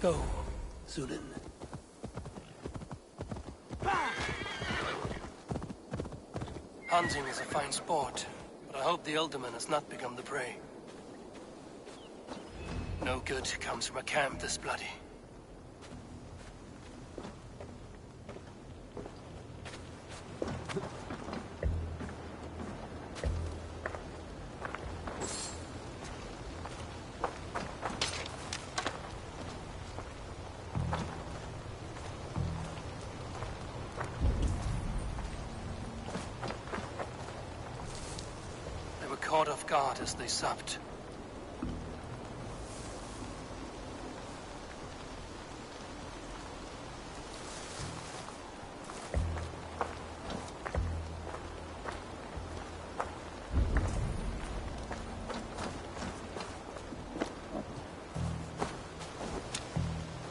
Go, Zulin. Hunting is a fine sport, but I hope the alderman has not become the prey. No good comes from a camp this bloody. Caught off guard as they supped.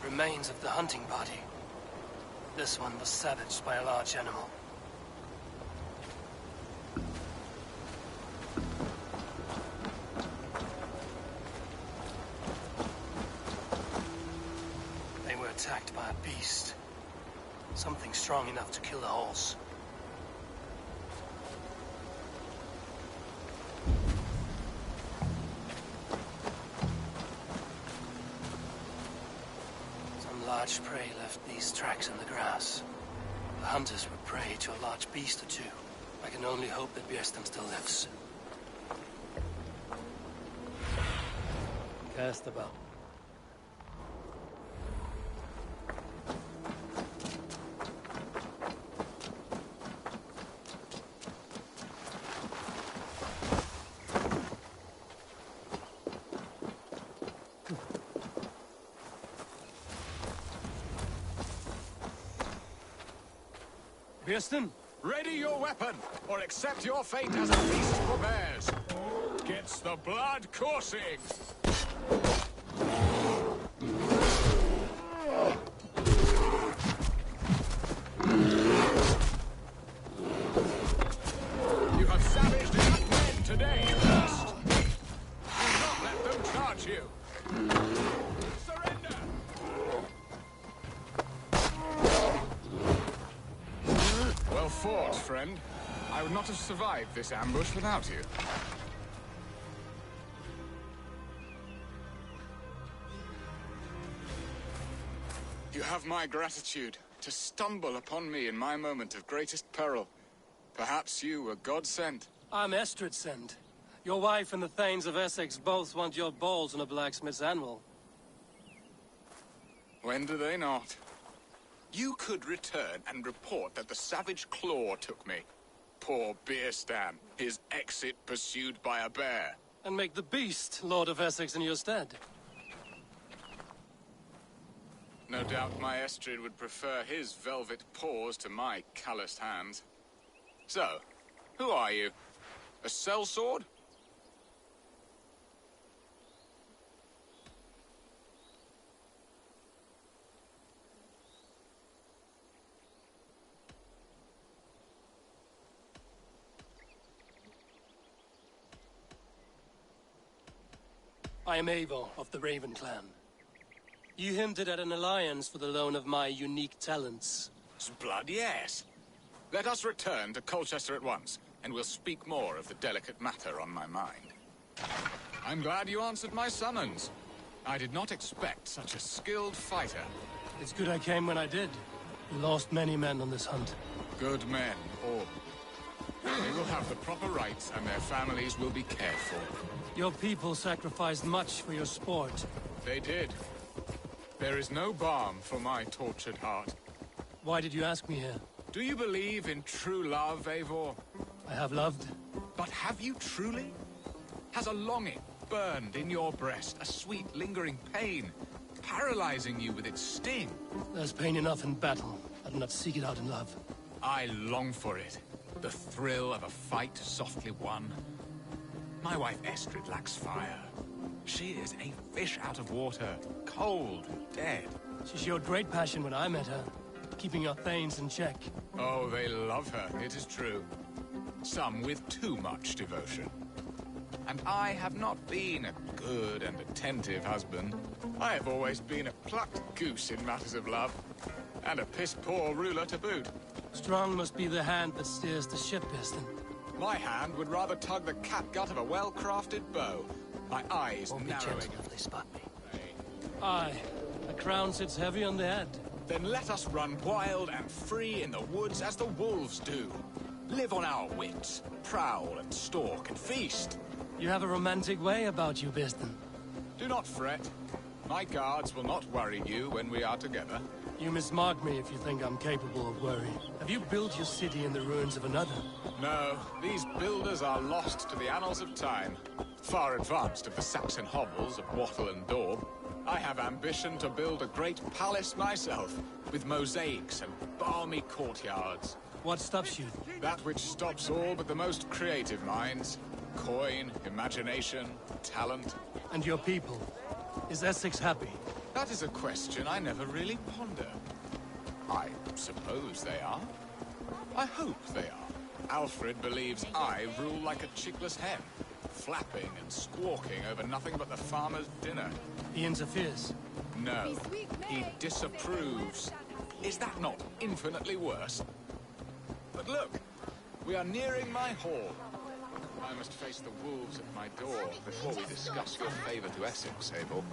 Remains of the hunting party. This one was savaged by a large animal. Attacked by a beast. Something strong enough to kill the horse. Some large prey left these tracks in the grass. The hunters were prey to a large beast or two. I can only hope that Björsten still lives. Cast about. Björsten? Ready your weapon, or accept your fate as a beast for bears. Gets the blood coursing. You have savaged enough men today, first. Do not let them charge you. Surrender! Well fought, friend. I would not have survived this ambush without you. You have my gratitude to stumble upon me in my moment of greatest peril. Perhaps you were God-sent. I'm Estrid sent. Your wife and the Thanes of Essex both want your balls on a blacksmith's anvil. When do they not? You could return and report that the savage claw took me. Poor Björsten, his exit pursued by a bear. And make the beast Lord of Essex in your stead. No doubt my Estrid would prefer his velvet paws to my calloused hands. So, who are you? A sellsword? I am Eivor of the Raven clan. You hinted at an alliance for the loan of my unique talents. Blood, yes. Let us return to Colchester at once, and we'll speak more of the delicate matter on my mind. I'm glad you answered my summons. I did not expect such a skilled fighter. It's good I came when I did. We lost many men on this hunt. Good men, all. They will have the proper rights, and their families will be cared for. Your people sacrificed much for your sport. They did. There is no balm for my tortured heart. Why did you ask me here? Do you believe in true love, Eivor? I have loved. But have you truly? Has a longing burned in your breast, a sweet, lingering pain, paralyzing you with its sting? There's pain enough in battle. I do not seek it out in love. I long for it. The thrill of a fight softly won. My wife Estrid lacks fire. She is a fish out of water, cold, dead. She showed great passion when I met her, keeping your Thanes in check. Oh, they love her, it is true. Some with too much devotion. And I have not been a good and attentive husband. I have always been a plucked goose in matters of love. And a piss-poor ruler to boot. Strong must be the hand that steers the ship, Piston. My hand would rather tug the catgut of a well-crafted bow. My eyes Won't be narrowing. gentle if they spot me. Aye, a crown sits heavy on the head. Then let us run wild and free in the woods as the wolves do. Live on our wits, prowl and stalk and feast. You have a romantic way about you, Piston. Do not fret. My guards will not worry you when we are together. You mismark me if you think I'm capable of worry. Have you built your city in the ruins of another? No, these builders are lost to the annals of time. Far advanced of the Saxon hovels of Wattle and Daub. I have ambition to build a great palace myself, with mosaics and balmy courtyards. What stops you? That which stops all but the most creative minds. Coin, imagination, talent. And your people? Is Essex happy? That is a question I never really ponder. I suppose they are. I hope they are. Alfred believes I rule like a chickless hen, flapping and squawking over nothing but the farmer's dinner. He interferes? No, he disapproves. Is that not infinitely worse? But look, we are nearing my hall. I must face the wolves at my door before we discuss your favor to Essex, Abel.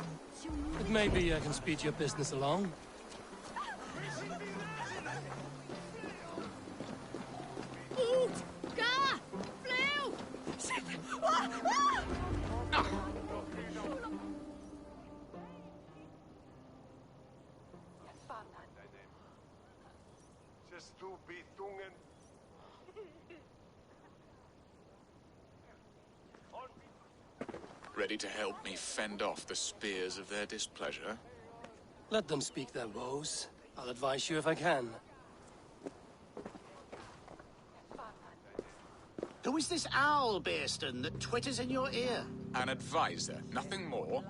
It may be I can speed your business along. Ready to help me fend off the spears of their displeasure? Let them speak their woes. I'll advise you if I can. Who is this owl, Bearston, that twitters in your ear? An advisor, nothing more.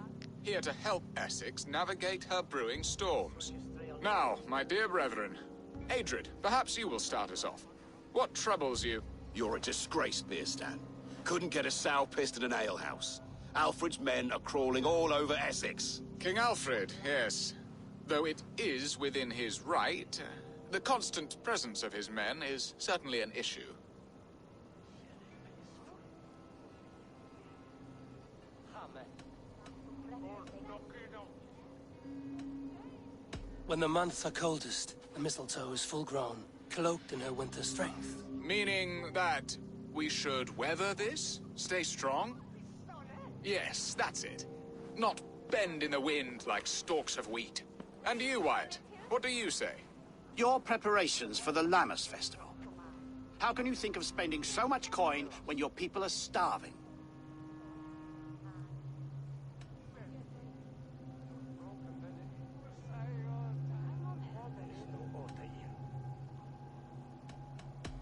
Here to help Essex navigate her brewing storms. Now, my dear brethren, Adrid, perhaps you will start us off. What troubles you? You're a disgrace, Beerstan. Couldn't get a sow pissed in an alehouse. Alfred's men are crawling all over Essex. King Alfred, yes. Though it is within his right, the constant presence of his men is certainly an issue. When the months are coldest, the mistletoe is full-grown, cloaked in her winter strength. Meaning that we should weather this? Stay strong? Yes, that's it. Not bend in the wind like stalks of wheat. And you, Wyatt, what do you say? Your preparations for the Lammas festival. How can you think of spending so much coin when your people are starving?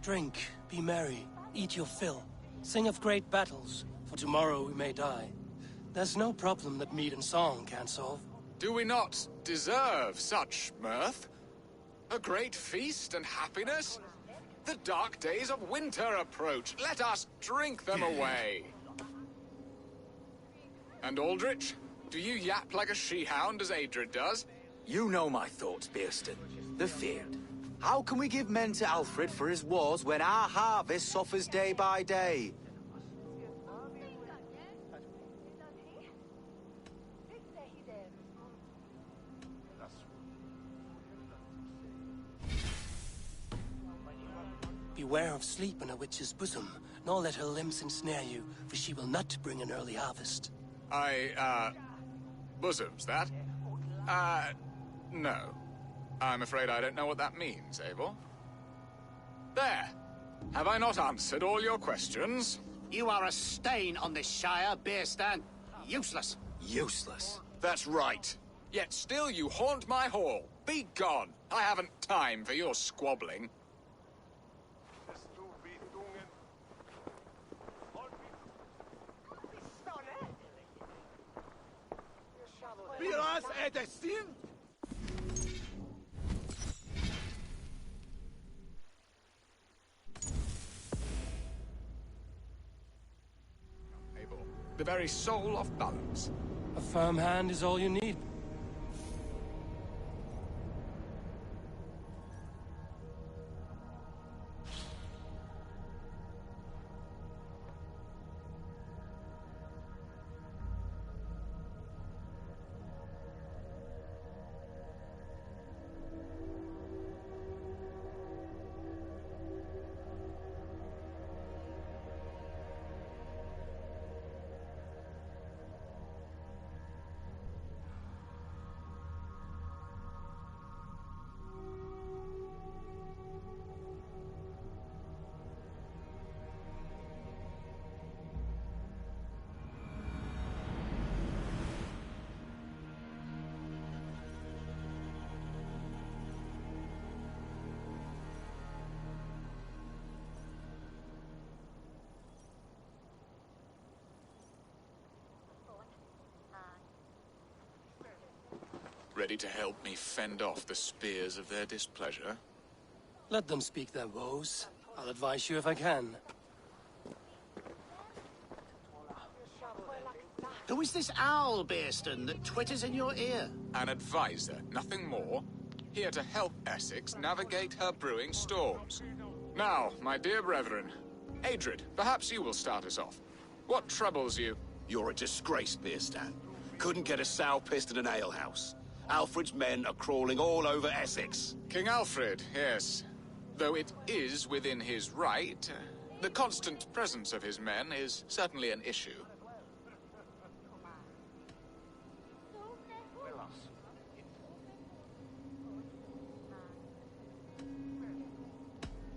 Drink, be merry, eat your fill. Sing of great battles, for tomorrow we may die. There's no problem that mead and song can't solve. Do we not deserve such mirth? A great feast and happiness? The dark days of winter approach. Let us drink them away. And Aldrich, do you yap like a she-hound as Adrid does? You know my thoughts, Bearston. The feared. How can we give men to Alfred for his wars when our harvest suffers day by day? Beware of sleep in a witch's bosom, nor let her limbs ensnare you, for she will not bring an early harvest. Bosoms, that? No. I'm afraid I don't know what that means, Abel. There. Have I not answered all your questions? You are a stain on this shire, Bearstan. Useless. Useless. That's right. Yet still you haunt my hall. Be gone. I haven't time for your squabbling. Abel, the very soul of balance. A firm hand is all you need. Ready to help me fend off the spears of their displeasure? Let them speak their woes. I'll advise you if I can. Who is this owl, Bearston, that twitters in your ear? An advisor, nothing more. Here to help Essex navigate her brewing storms. Now, my dear brethren, Adrid, perhaps you will start us off. What troubles you? You're a disgrace, Bearstan. Couldn't get a sow pissed in an alehouse. Alfred's men are crawling all over Essex. King Alfred, yes. Though it is within his right, the constant presence of his men is certainly an issue.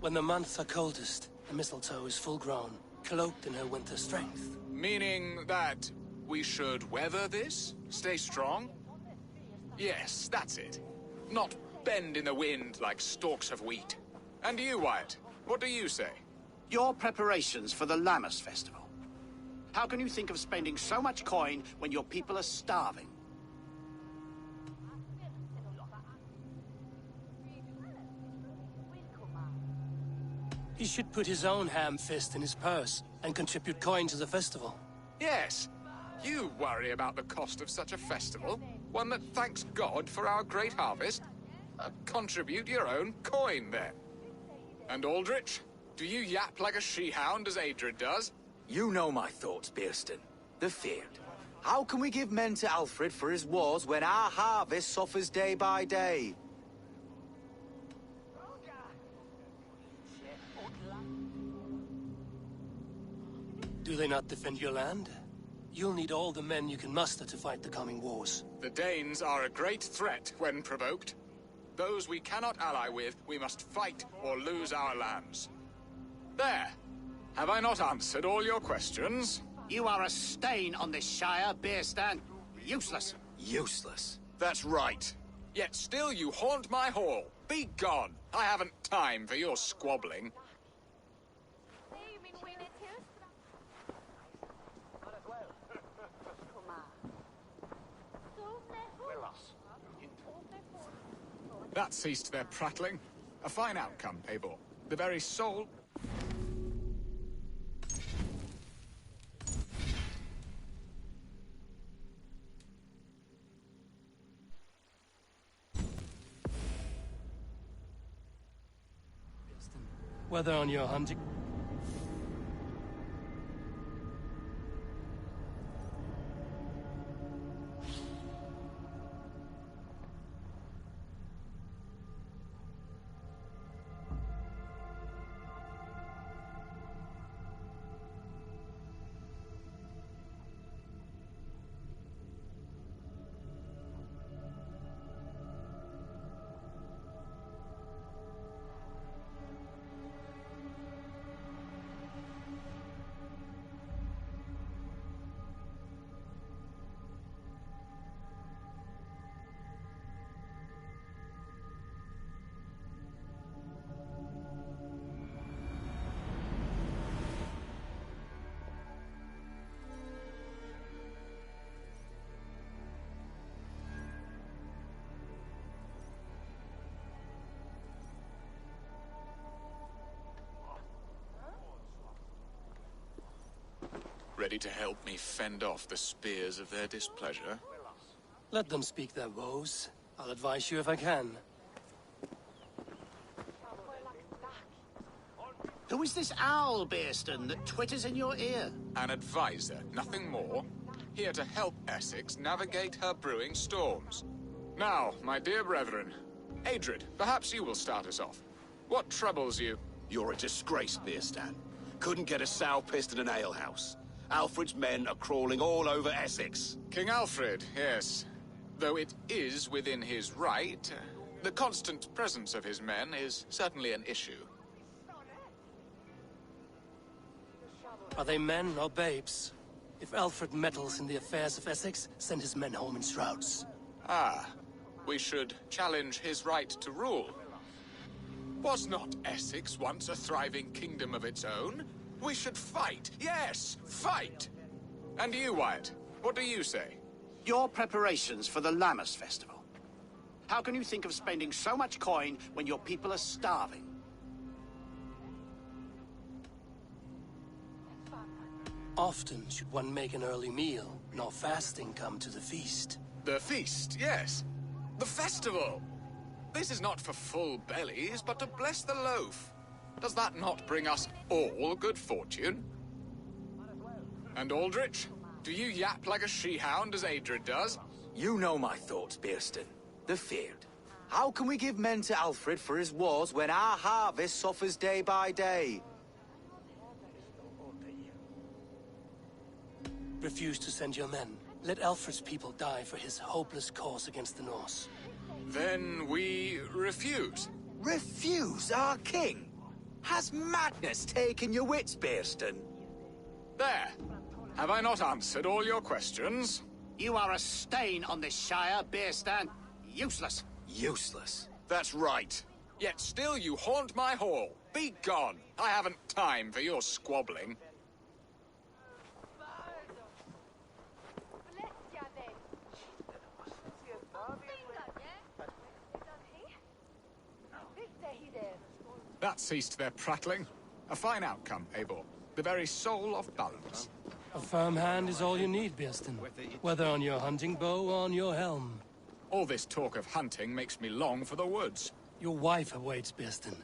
When the months are coldest, the mistletoe is full grown, cloaked in her winter strength. Meaning that we should weather this? Stay strong? Yes, that's it. Not bend in the wind like stalks of wheat. And you, Wyatt, what do you say? Your preparations for the Lammas festival. How can you think of spending so much coin when your people are starving? He should put his own ham fist in his purse and contribute coin to the festival. Yes. You worry about the cost of such a festival, one that thanks God for our great harvest. Contribute your own coin, then. And Aldrich, do you yap like a she-hound as Adrid does? You know my thoughts, Bearston. The feared. How can we give men to Alfred for his wars when our harvest suffers day by day? Do they not defend your land? You'll need all the men you can muster to fight the coming wars. The Danes are a great threat when provoked. Those we cannot ally with, we must fight or lose our lands. There. Have I not answered all your questions? You are a stain on this shire, Bearstan. Useless. Useless. That's right. Yet still you haunt my hall. Be gone. I haven't time for your squabbling. That ceased their prattling. A fine outcome, Paybor. The very soul... Whether on your hunting... ready to help me fend off the spears of their displeasure? Let them speak their woes. I'll advise you if I can. Who is this owl, Bearston, that twitters in your ear? An advisor, nothing more. Here to help Essex navigate her brewing storms. Now, my dear brethren, Adrid, perhaps you will start us off. What troubles you? You're a disgrace, Bearstan. Couldn't get a sow pissed in an alehouse. Alfred's men are crawling all over Essex. King Alfred, yes. Though it is within his right, the constant presence of his men is certainly an issue. Are they men or babes? If Alfred meddles in the affairs of Essex, send his men home in shrouds. Ah, we should challenge his right to rule. Was not Essex once a thriving kingdom of its own? We should fight, yes, fight! And you, Wyatt, what do you say? Your preparations for the Lammas festival. How can you think of spending so much coin when your people are starving? Often should one make an early meal, nor fasting come to the feast. The feast, yes. The festival! This is not for full bellies, but to bless the loaf. Does that not bring us all good fortune? And Aldrich, do you yap like a she-hound as Adrid does? You know my thoughts, Bearston. The feared. How can we give men to Alfred for his wars when our harvest suffers day by day? Refuse to send your men. Let Alfred's people die for his hopeless cause against the Norse. Then we refuse. Refuse our king? Has madness taken your wits, Bearston? There. Have I not answered all your questions? You are a stain on this shire, Bearstan. Useless. Useless. That's right. Yet still you haunt my hall. Be gone. I haven't time for your squabbling. That ceased their prattling. A fine outcome, Eivor. The very soul of balance. A firm hand is all you need, Bearston. Whether on your hunting bow or on your helm. All this talk of hunting makes me long for the woods. Your wife awaits, Bearston.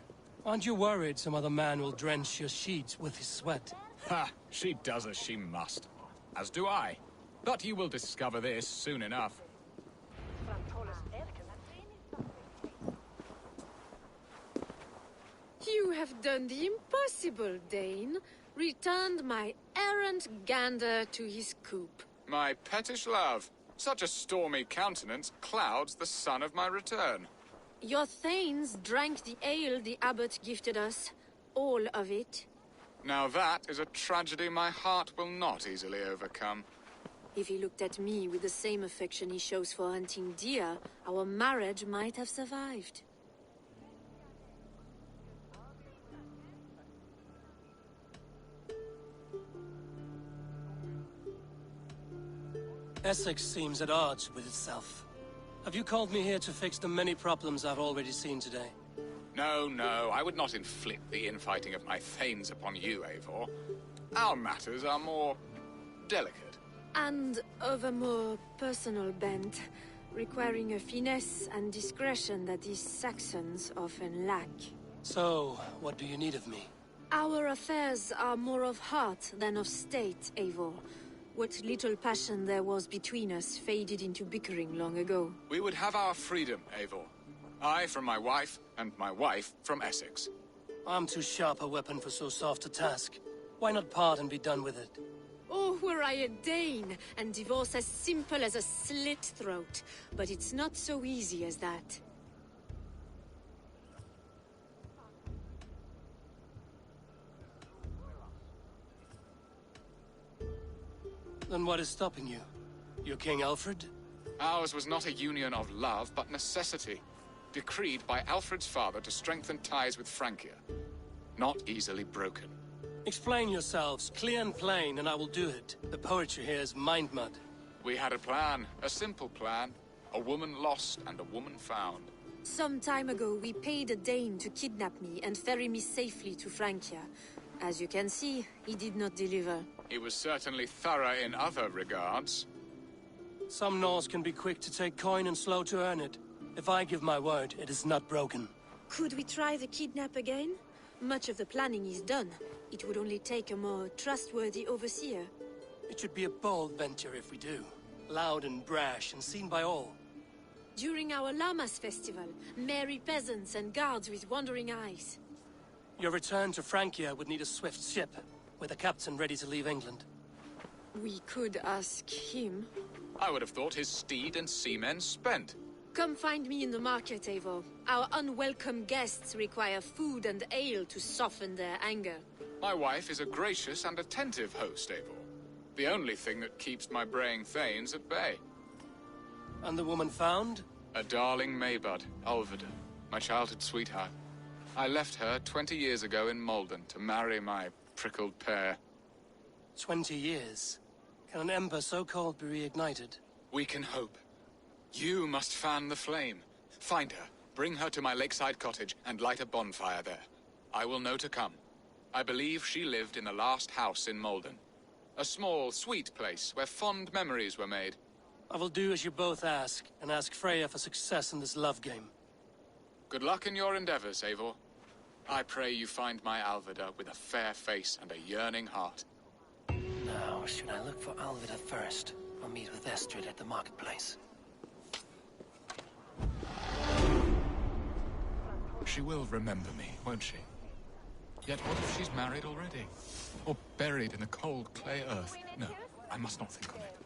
Aren't you worried some other man will drench your sheets with his sweat? Ha! She does as she must. As do I. But you will discover this soon enough. You have done the impossible, Dane. Returned my errant gander to his coop. My pettish love. Such a stormy countenance clouds the sun of my return. Your thanes drank the ale the abbot gifted us. All of it. Now that is a tragedy my heart will not easily overcome. If he looked at me with the same affection he shows for hunting deer, our marriage might have survived. Essex seems at odds with itself. Have you called me here to fix the many problems I've already seen today? No, no, I would not inflict the infighting of my thanes upon you, Eivor. Our matters are more delicate. And of a more personal bent, requiring a finesse and discretion that these Saxons often lack. So, what do you need of me? Our affairs are more of heart than of state, Eivor. What little passion there was between us faded into bickering long ago. We would have our freedom, Eivor. I from my wife, and my wife from Essex. I'm too sharp a weapon for so soft a task. Why not part and be done with it? Oh, were I a Dane, and divorce as simple as a slit throat. But it's not so easy as that. Then what is stopping you? Your King Alfred? Ours was not a union of love, but necessity. Decreed by Alfred's father to strengthen ties with Francia. Not easily broken. Explain yourselves, clear and plain, and I will do it. The poetry here is mind mud. We had a plan, a simple plan. A woman lost and a woman found. Some time ago, we paid a Dane to kidnap me and ferry me safely to Francia. As you can see, he did not deliver. He was certainly thorough in other regards. Some Norse can be quick to take coin and slow to earn it. If I give my word, it is not broken. Could we try the kidnap again? Much of the planning is done. It would only take a more trustworthy overseer. It should be a bold venture if we do. Loud and brash and seen by all. During our Llamas festival, merry peasants and guards with wandering eyes. Your return to Francia would need a swift ship, with a captain ready to leave England. We could ask him. I would have thought his steed and seamen spent. Come find me in the market, Eivor. Our unwelcome guests require food and ale to soften their anger. My wife is a gracious and attentive host, Eivor. The only thing that keeps my braying thanes at bay. And the woman found? A darling Maybud, Alvida, my childhood sweetheart. I left her 20 years ago in Malden to marry my prickled pear. 20 years? Can an ember so cold be reignited? We can hope. You must fan the flame. Find her, bring her to my lakeside cottage, and light a bonfire there. I will know to come. I believe she lived in the last house in Malden. A small, sweet place where fond memories were made. I will do as you both ask, and ask Freya for success in this love game. Good luck in your endeavors, Eivor. I pray you find my Alvida with a fair face and a yearning heart. Now, should I look for Alvida first, or meet with Estrid at the marketplace? She will remember me, won't she? Yet what if she's married already? Or buried in the cold clay earth? No, I must not think on it.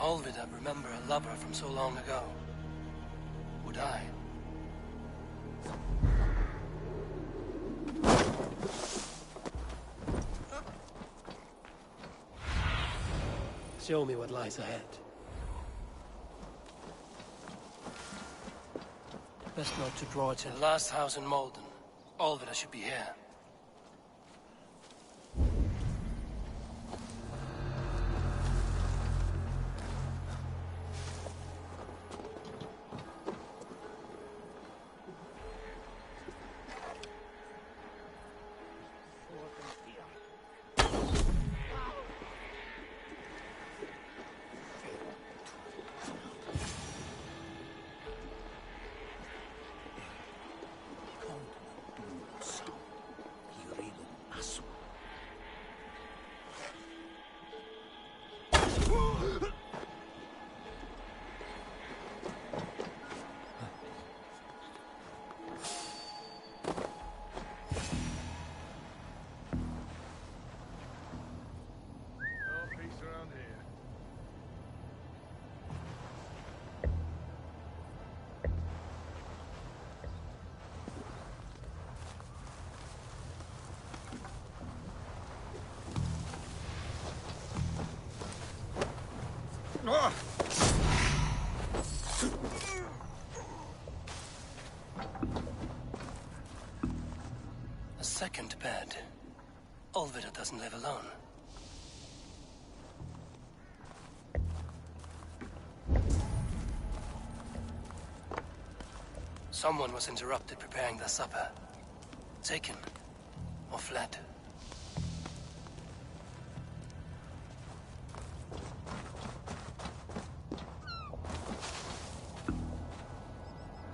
Alvida remember a lover from so long ago? Would I? Show me what lies ahead. Best not to draw attention. The last house in Malden. Olvida should be here. A second bed. Olvida doesn't live alone. Someone was interrupted preparing their supper. Taken or fled.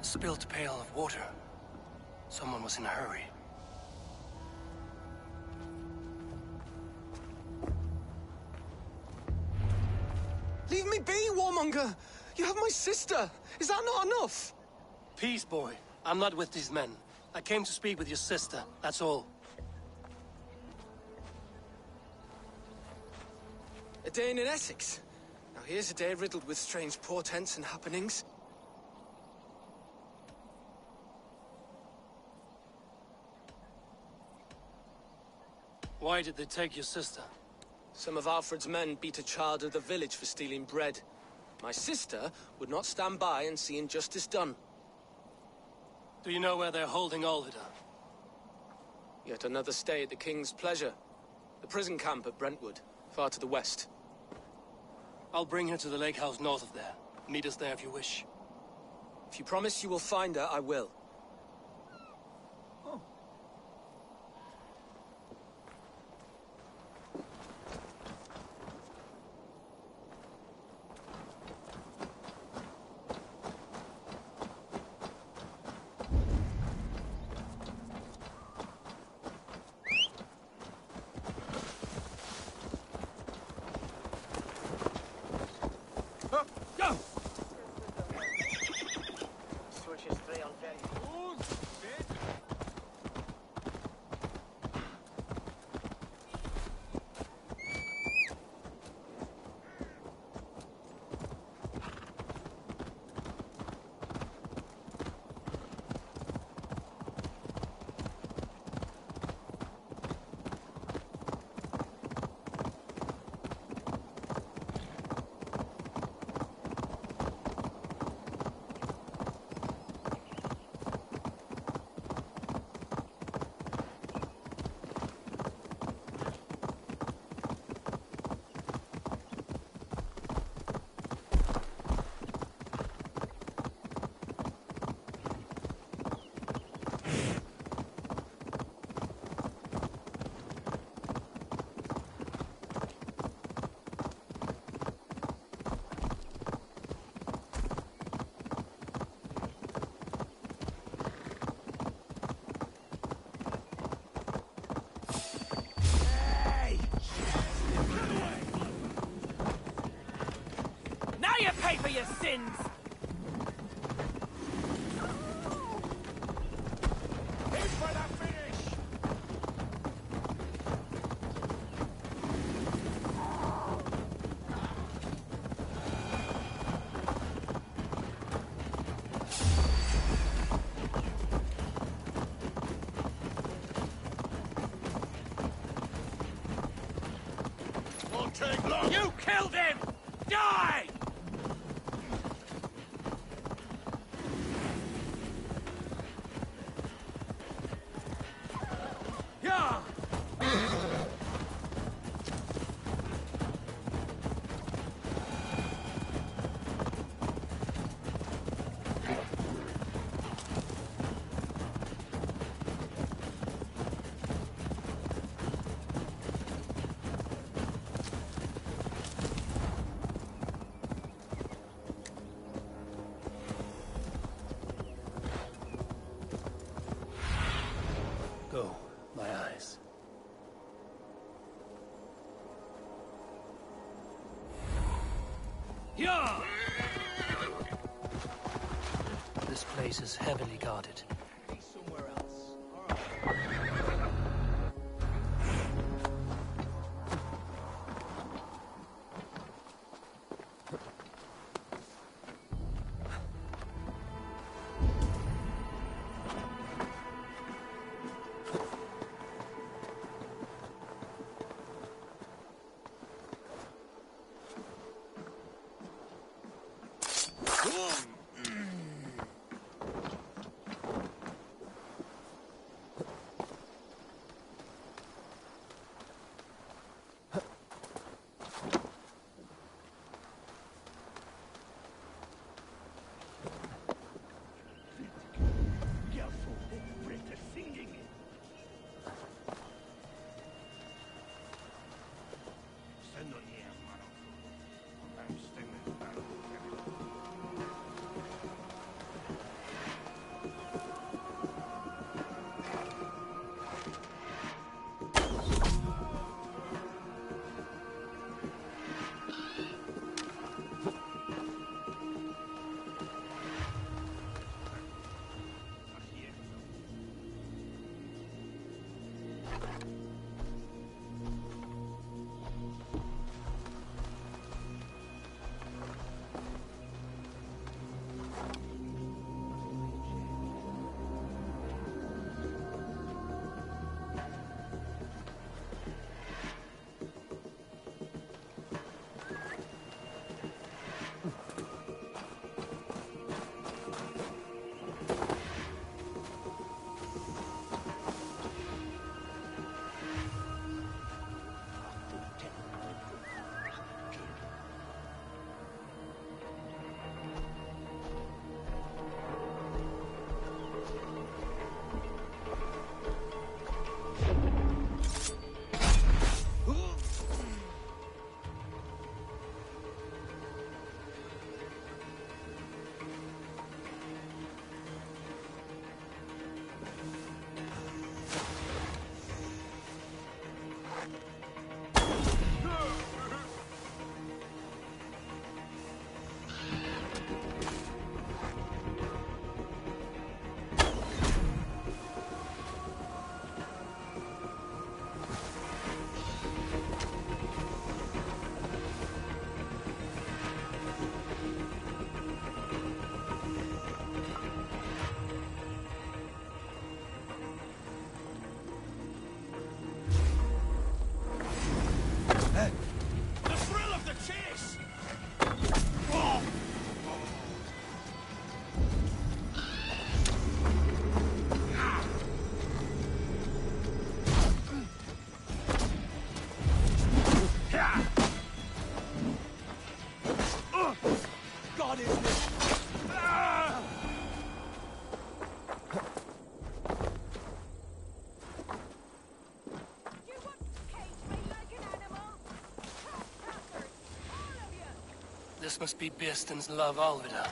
Spilled pail of water. Someone was in a hurry. Leave me be, warmonger! You have my sister! Is that not enough? Peace, boy. I'm not with these men. I came to speak with your sister, that's all. A day in Essex. Now here's a day riddled with strange portents and happenings. Why did they take your sister? Some of Alfred's men beat a child of the village for stealing bread. My sister would not stand by and see injustice done. Do you know where they're holding Olvida? Yet another stay at the King's pleasure. The prison camp at Brentwood, far to the west. I'll bring her to the lake house north of there. Meet us there if you wish. If you promise you will find her, I will. You pay for your sins! Aim for the finish! heavily guarded. Somewhere else. This must be Birsten's love, Alvida.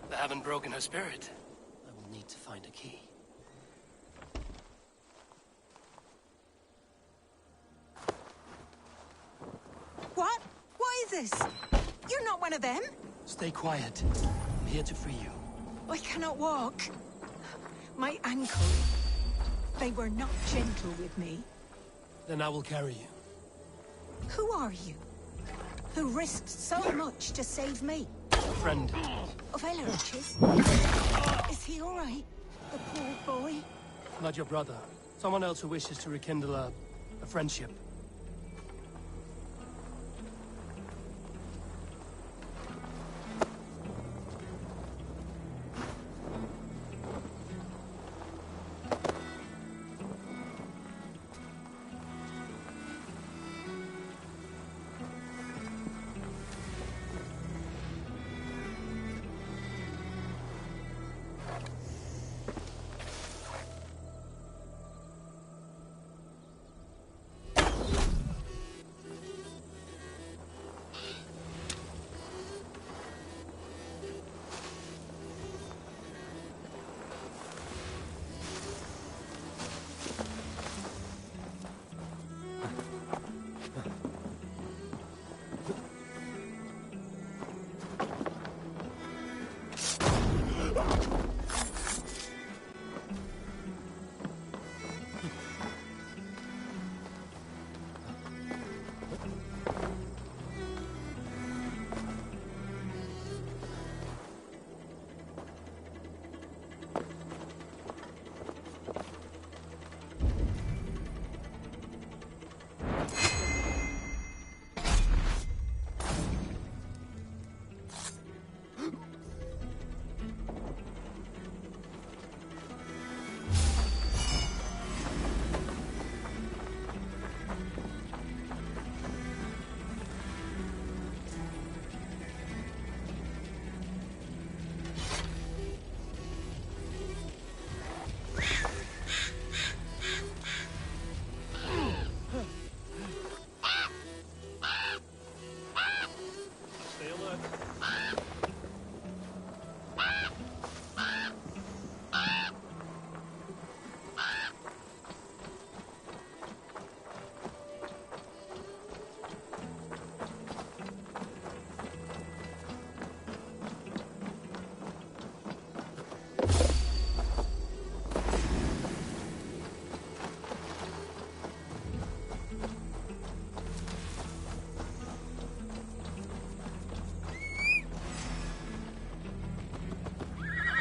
They haven't broken her spirit. I will need to find a key. What? What is this? You're not one of them? Stay quiet. I'm here to free you. I cannot walk. My ankle. They were not gentle with me. Then I will carry you. Who are you? Who risked so much to save me? A friend. Of Elrich's? Is he all right? The poor boy? Not your brother. Someone else who wishes to rekindle a friendship.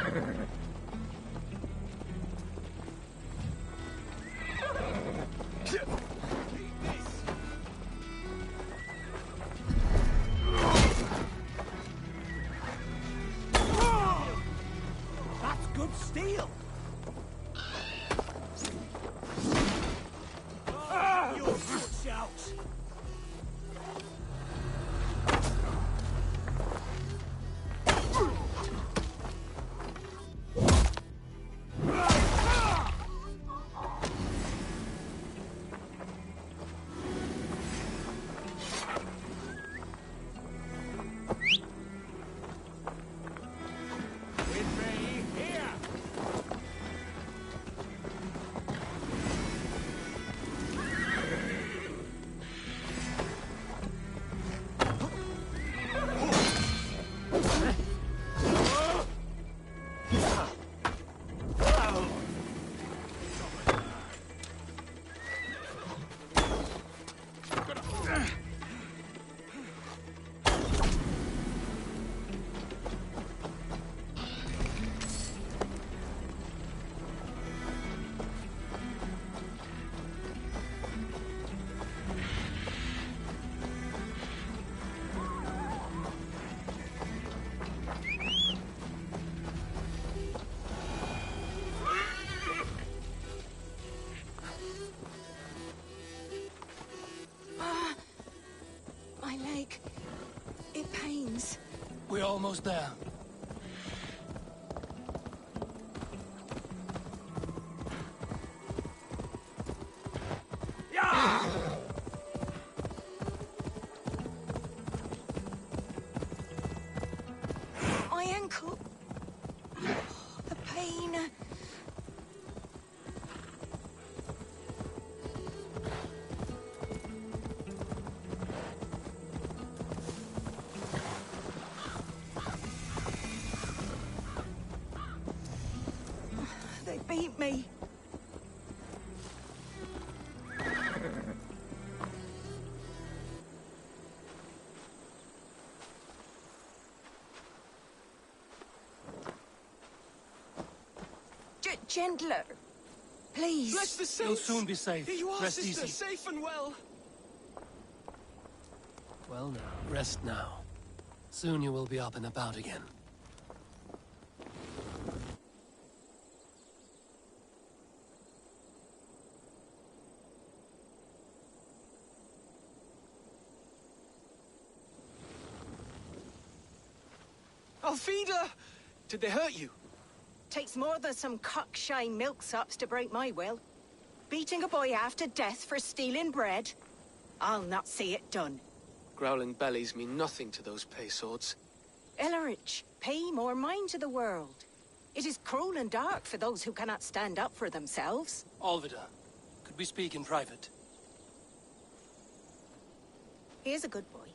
That's good steel. You're a good shout. My leg. It pains. We're almost there. My ankle. The pain. They beat me. Gentler. Please. Bless the saints! You'll soon be safe. Here you are, Rest sister, easy. safe and well. Well now, rest now. Soon you will be up and about again. Alfida! Did they hurt you? Takes more than some cockshy milksops to break my will. Beating a boy half to death for stealing bread? I'll not see it done. Growling bellies mean nothing to those pay swords. Ellerich, pay more mind to the world. It is cruel and dark for those who cannot stand up for themselves. Alvida, could we speak in private? He is a good boy,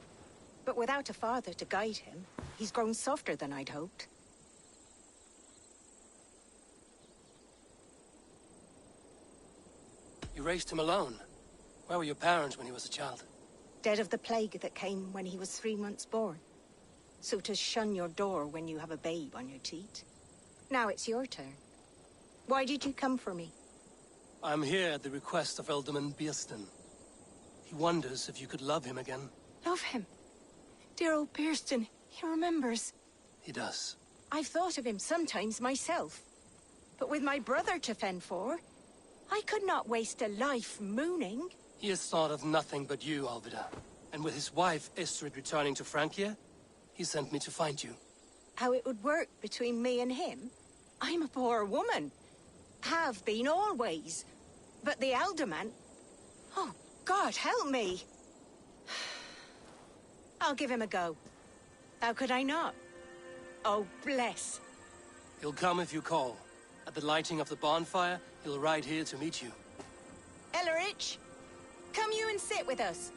but without a father to guide him, he's grown softer than I'd hoped. You raised him alone. Where were your parents when he was a child? Dead of the plague that came when he was 3 months born. So to shun your door when you have a babe on your teat. Now it's your turn. Why did you come for me? I'm here at the request of Alderman Bierston. He wonders if you could love him again. Love him. Dear old Bierston, he remembers. He does. I've thought of him sometimes myself. But with my brother to fend for, I could not waste a life mooning. He has thought of nothing but you, Alvida. And with his wife, Istrid, returning to Francia, he sent me to find you. How it would work between me and him? I'm a poor woman. Have been always. But the alderman... Oh, God, help me. I'll give him a go. How could I not? Oh, bless. He'll come if you call. At the lighting of the bonfire, he'll ride here to meet you. Ellerich, come you and sit with us.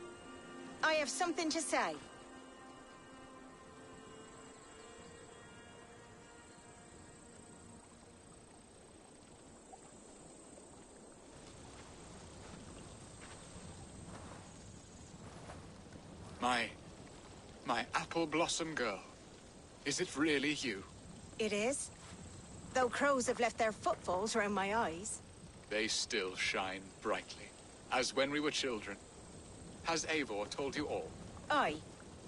I have something to say. My apple blossom girl. Is it really you? It is. Though crows have left their footfalls around my eyes. They still shine brightly, as when we were children. Has Eivor told you all? Aye,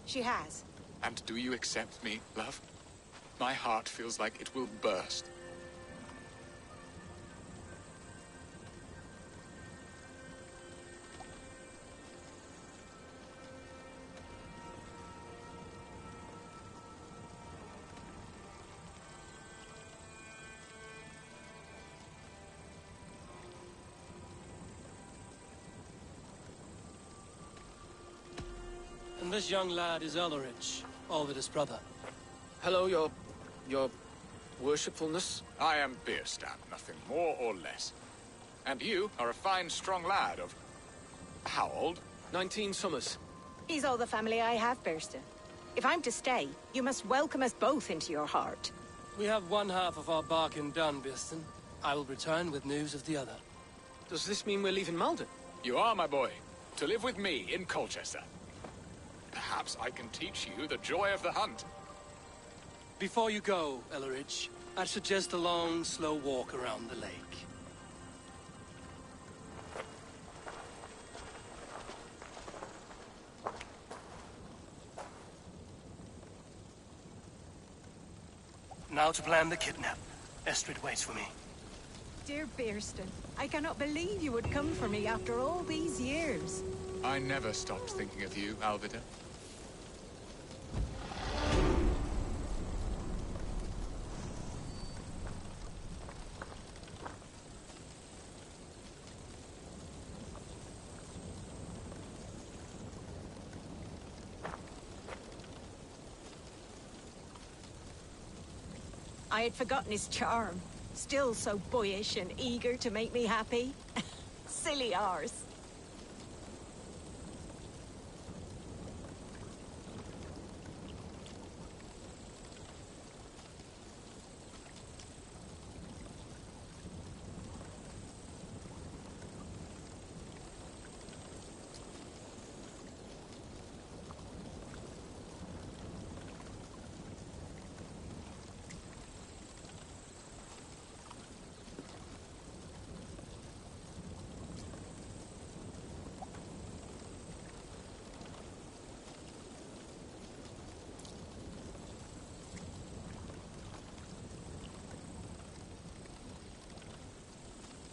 she has. And do you accept me, love? My heart feels like it will burst. And this young lad is Ulrich, Olvida's brother. Hello, your worshipfulness. I am Bierstadt, nothing more or less. And you are a fine, strong lad of... how old? 19 summers. He's all the family I have, Burston. If I'm to stay, you must welcome us both into your heart. We have one half of our bargain done, Birston. I will return with news of the other. Does this mean we're leaving Malden? You are, my boy, to live with me in Colchester. Perhaps I can teach you the joy of the hunt. Before you go, Ellerich, I'd suggest a long, slow walk around the lake. Now to plan the kidnap. Estrid waits for me. Dear Burston, I cannot believe you would come for me after all these years. I never stopped thinking of you, Alvida. I had forgotten his charm. Still so boyish and eager to make me happy. Silly ours.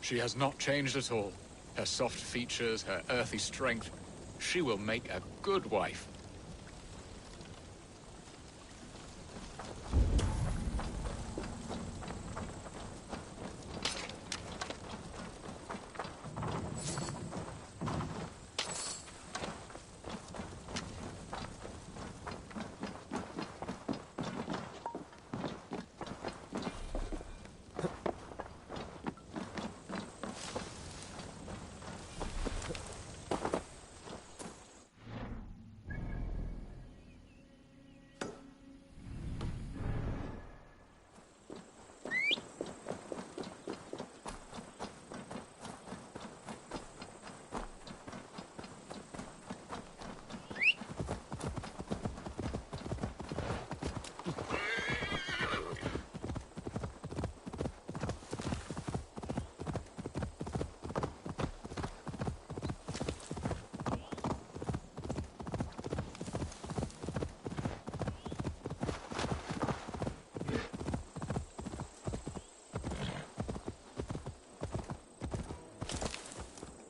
She has not changed at all. Her soft features, her earthy strength. She will make a good wife.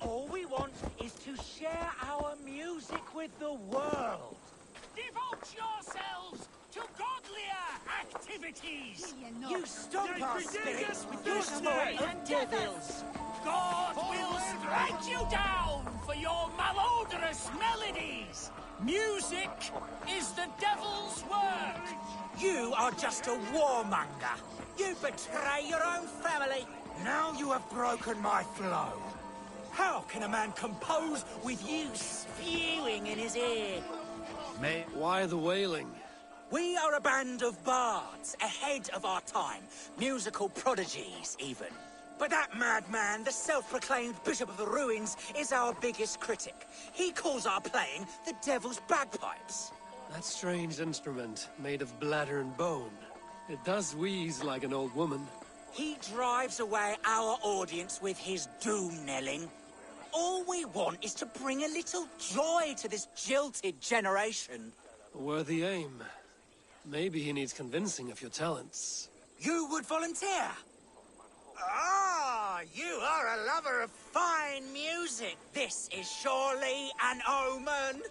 All we want is to share our music with the world. Devote yourselves to godlier activities. You stomp our spirits with your smoke and devils. God will strike you down for your malodorous melodies. Music is the devil's work. You are just a warmonger. You betray your own family. Now you have broken my flow. How can a man compose with you spewing in his ear? Why the wailing? We are a band of bards, ahead of our time. Musical prodigies, even. But that madman, the self-proclaimed Bishop of the Ruins, is our biggest critic. He calls our playing the Devil's Bagpipes. That strange instrument, made of bladder and bone. It does wheeze like an old woman. He drives away our audience with his doom-knelling. All we want is to bring a little joy to this jilted generation. A worthy aim. Maybe he needs convincing of your talents. You would volunteer? Ah, you are a lover of fine music. This is surely an omen.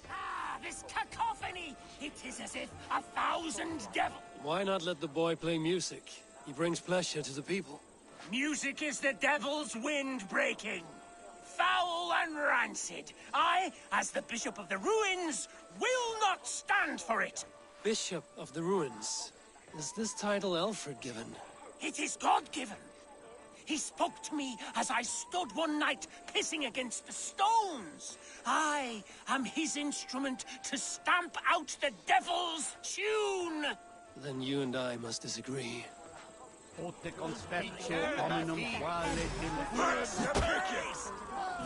Ah, this cacophony! It is as if 1,000 devils... Why not let the boy play music? He brings pleasure to the people. Music is the devil's wind breaking. Foul and rancid. I, as the Bishop of the Ruins, will not stand for it. Bishop of the Ruins. Is this title Alfred given? It is God-given. He spoke to me as I stood one night pissing against the stones. I am his instrument to stamp out the devil's tune. Then you and I must disagree. What's the brace?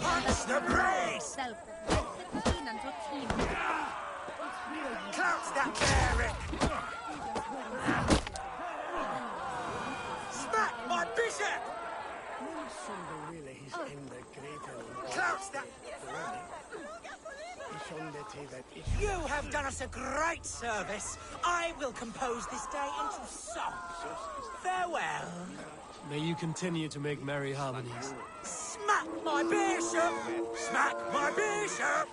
What's the brace? Clouts that Eric! Smack my bishop! Clouts that... You have done us a great service. I will compose this day into song. Farewell. May you continue to make merry harmonies. Smack my bishop! Smack my bishop!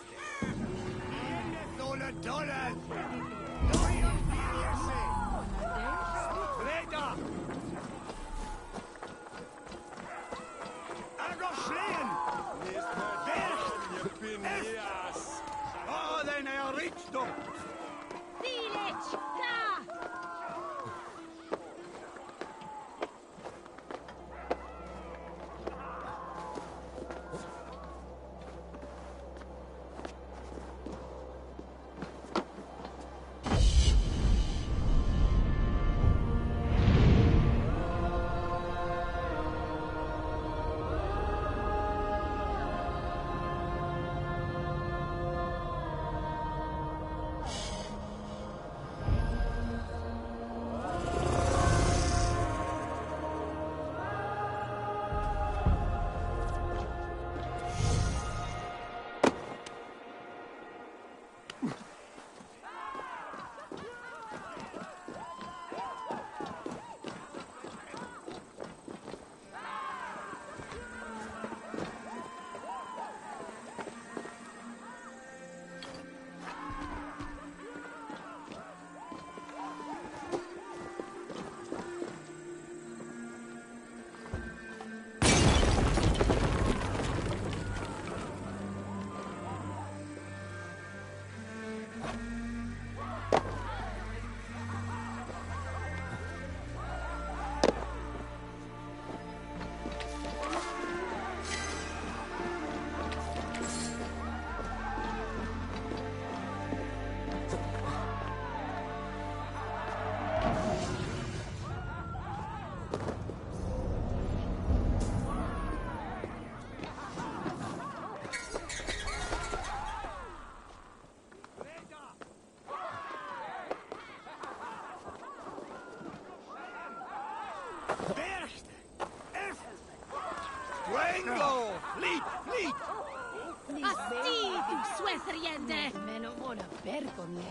Asti, du svetheriende! Men om våra bergon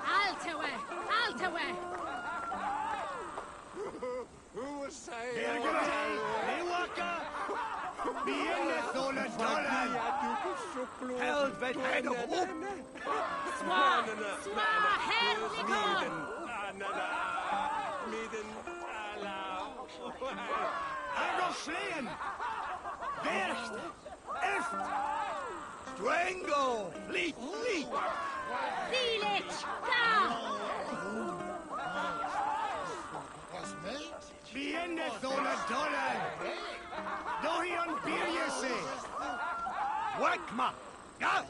Altewe! Altewe! Who was saying? Helvete, head of hoop! Swa! Swa! Herligon! Argoslien! Bercht! Eft! Strangle! Fleet! Fleet! Village! Ka! Biende sola dollar! Dohion Birjese! Wakma! Ga!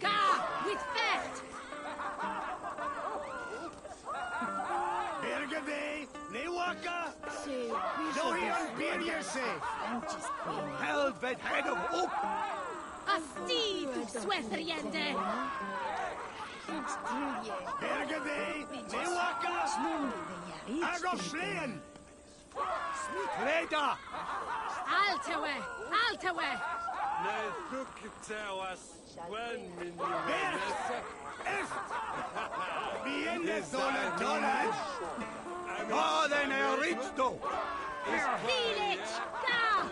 Ka! With fecht! Bergeve! Newaka! Dohion Birjese! Helvet head of hoop! Asti, tu suethriende! Bergevee, Mewakas, Agoslean! Reda! Altewe! Altewe! Viene sola Donald! Oh, then I reached though! Village! Ka!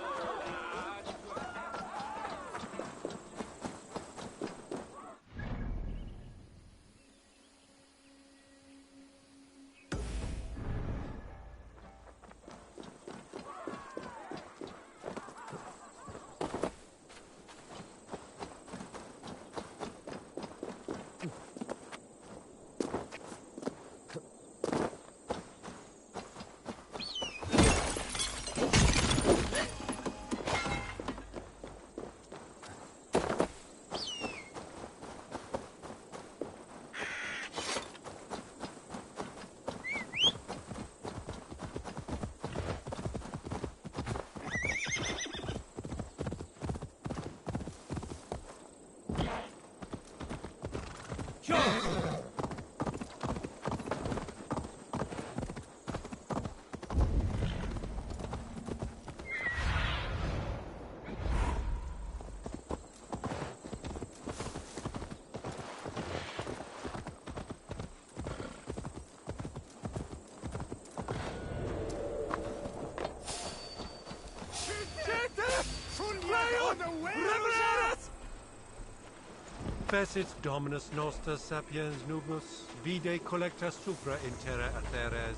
Fecit Dominus noster sapiens nubus, vide collecta supra in terra atheres,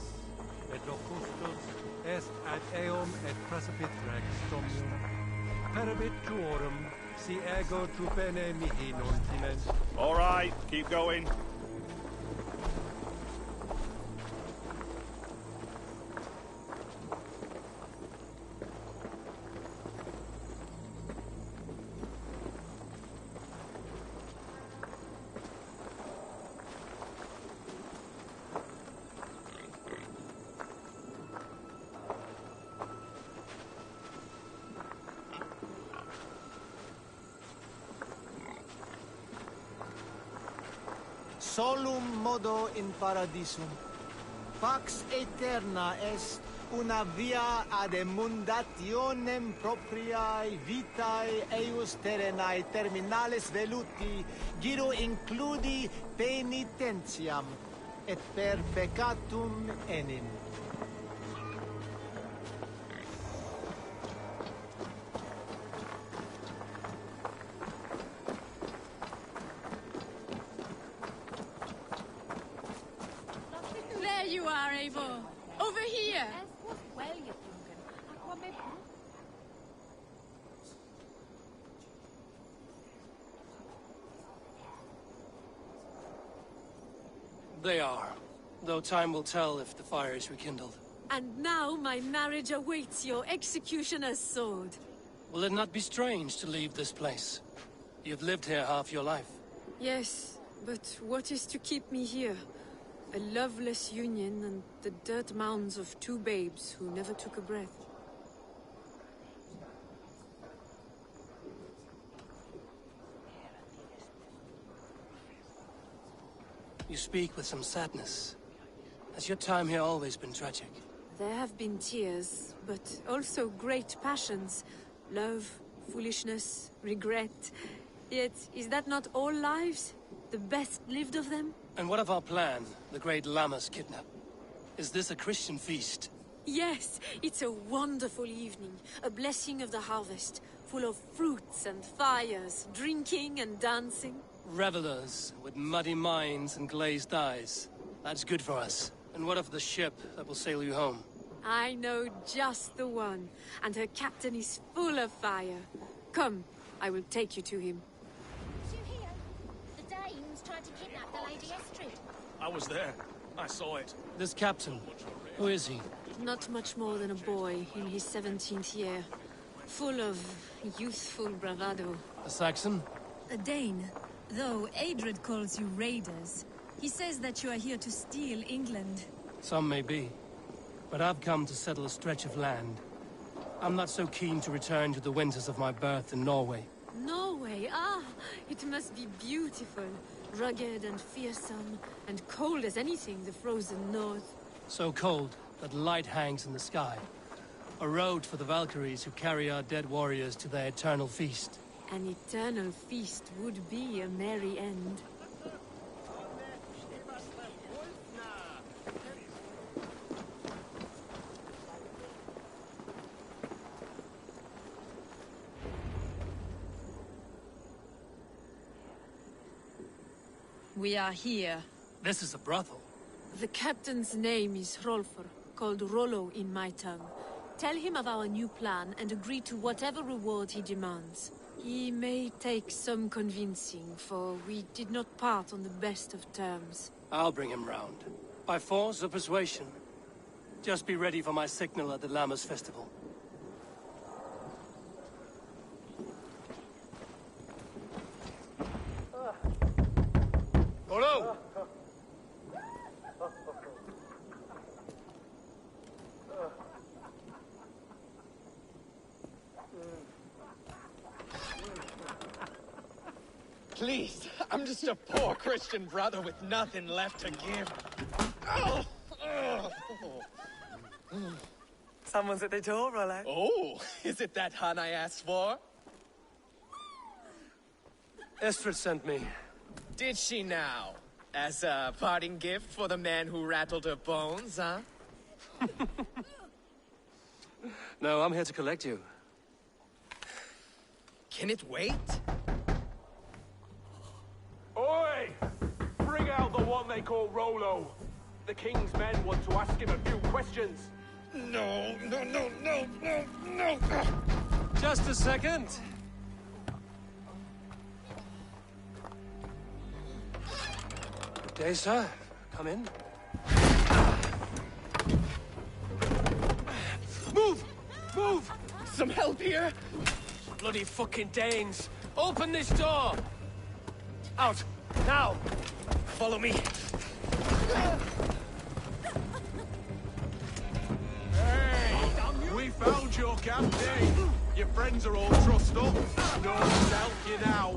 et locustus est ad eum et precipit rex dominum, perabit tuorum, si ego tu bene mihi non timent. All right, keep going. Solum modo in paradisum. Pax aeterna est una via ad emundationem propriae vitae eius terrenae terminales veluti, giro includi penitentiam, et per peccatum enim. There you are, Eivor! Over here! They are, though time will tell if the fire is rekindled. And now my marriage awaits your executioner's sword. Will it not be strange to leave this place? You've lived here half your life. Yes, but what is to keep me here? A loveless union and the dirt mounds of two babes who never took a breath. You speak with some sadness. Has your time here always been tragic? There have been tears, but also great passions. Love, foolishness, regret. Yet, is that not all lives? The best lived of them? And what of our plan, the great Lammas kidnap? Is this a Christian feast? Yes, it's a wonderful evening. A blessing of the harvest, full of fruits and fires, drinking and dancing. Revelers with muddy minds and glazed eyes. That's good for us. And what of the ship that will sail you home? I know just the one, and her captain is full of fire. Come, I will take you to him. Did you hear? The Danes tried to kidnap the Lady Estrid. I was there. I saw it. This captain, who is he? Not much more than a boy in his 17th year. Full of youthful bravado. A Saxon? A Dane. Though Adred calls you raiders. He says that you are here to steal England. Some may be. But I've come to settle a stretch of land. I'm not so keen to return to the winters of my birth in Norway. Norway, it must be beautiful. Rugged and fearsome, and cold as anything the frozen north. So cold that light hangs in the sky. A road for the Valkyries who carry our dead warriors to their eternal feast. An eternal feast would be a merry end. We are here. This is a brothel. The captain's name is Hrolfr, called Rollo in my tongue. Tell him of our new plan and agree to whatever reward he demands. He may take some convincing, for we did not part on the best of terms. I'll bring him round. By force or persuasion. Just be ready for my signal at the Lammas festival. Rollo! Please, I'm just a poor Christian brother with nothing left to give. Someone's at the door, Rollo. Oh, is it that hun I asked for? Estrid sent me. Did she now? As a parting gift for the man who rattled her bones, huh? No, I'm here to collect you. Can it wait? Oi! Bring out the one they call Rollo. The king's men want to ask him a few questions. No. Just a second. Good day, sir. Come in. Move! Move! Some help here? Bloody fucking Danes! Open this door! Out! Now! Follow me. Hey! We found your captain! Your friends are all trussed up. No one's help you now.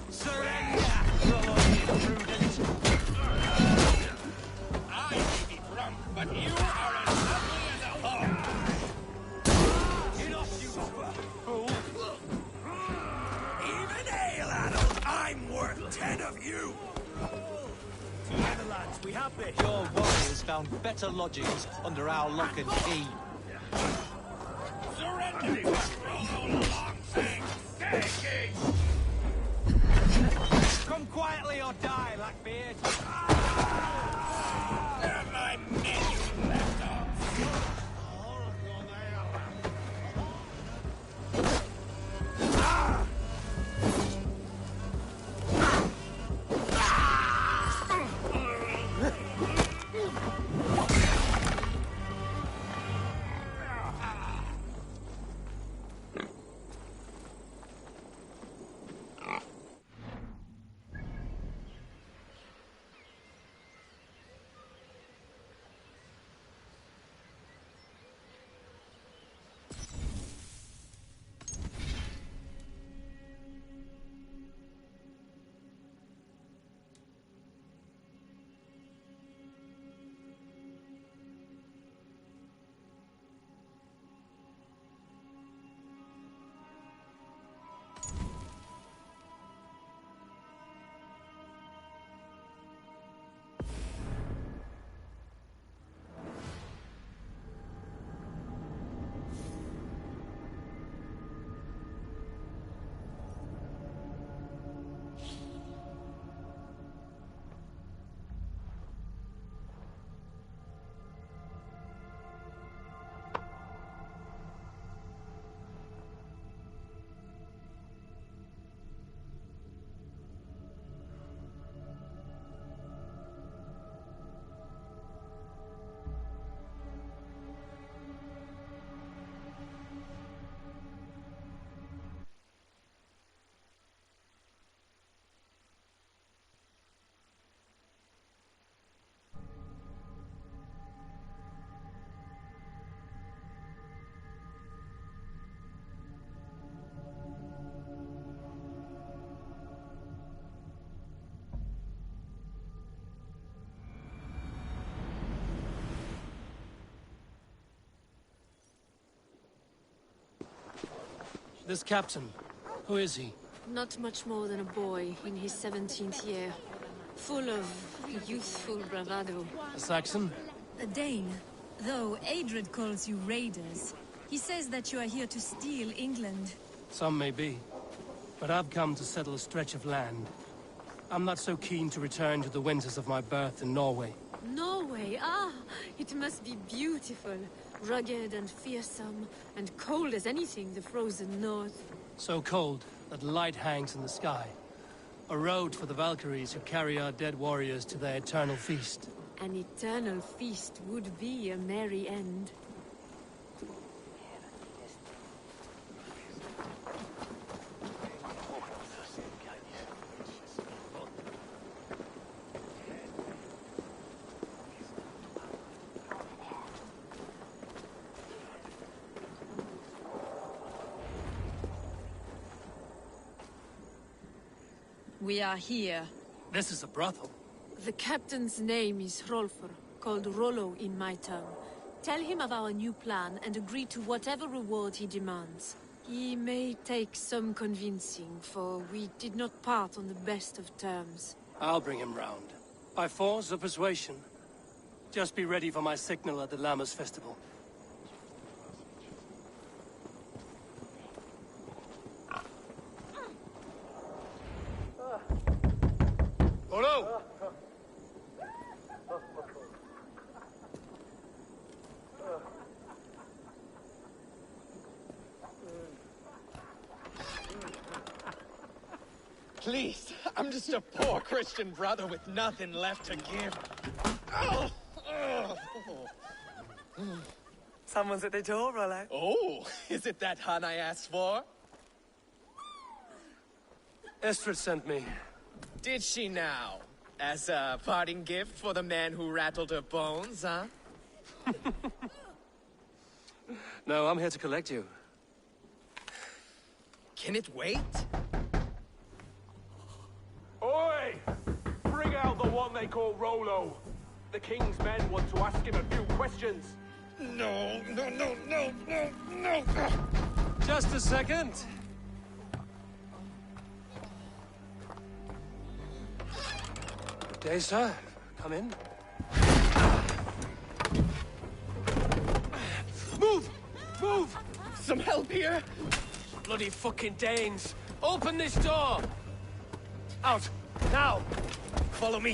Surrender, Lord imprudent! I may be drunk, but you are as ugly as a whore! Get off, you fool! Even ale addled, I'm worth 10 of you! Together, lads, we have this. Your warriors found better lodgings under our lock and key. Surrender, you long thing! Come quietly or die, Blackbeard. They're my men you left off! This captain, who is he? Not much more than a boy in his 17th year. Full of youthful bravado. A Saxon? A Dane. Though Adred calls you raiders, he says that you are here to steal England. Some may be. But I've come to settle a stretch of land. I'm not so keen to return to the winters of my birth in Norway. Norway? Ah, it must be beautiful. Rugged and fearsome, and cold as anything the frozen north. So cold that light hangs in the sky. A road for the Valkyries who carry our dead warriors to their eternal feast. An eternal feast would be a merry end. We are here. This is a brothel. The captain's name is Hrolfr, called Rollo in my tongue. Tell him of our new plan and agree to whatever reward he demands. He may take some convincing, for we did not part on the best of terms. I'll bring him round. By force or persuasion. Just be ready for my signal at the Lammas festival. Rollo! Please, I'm just a poor Christian brother with nothing left to give. Someone's at the door, Rollo. Oh, is it that hun I asked for? Estrid sent me. Did she now? As a parting gift for the man who rattled her bones, huh? No, I'm here to collect you. Can it wait? Oi! Bring out the one they call Rollo. The king's men want to ask him a few questions. No. Just a second. Good day, sir. Come in. Move! Move! Some help here? Bloody fucking Danes! Open this door! Out! Now! Follow me.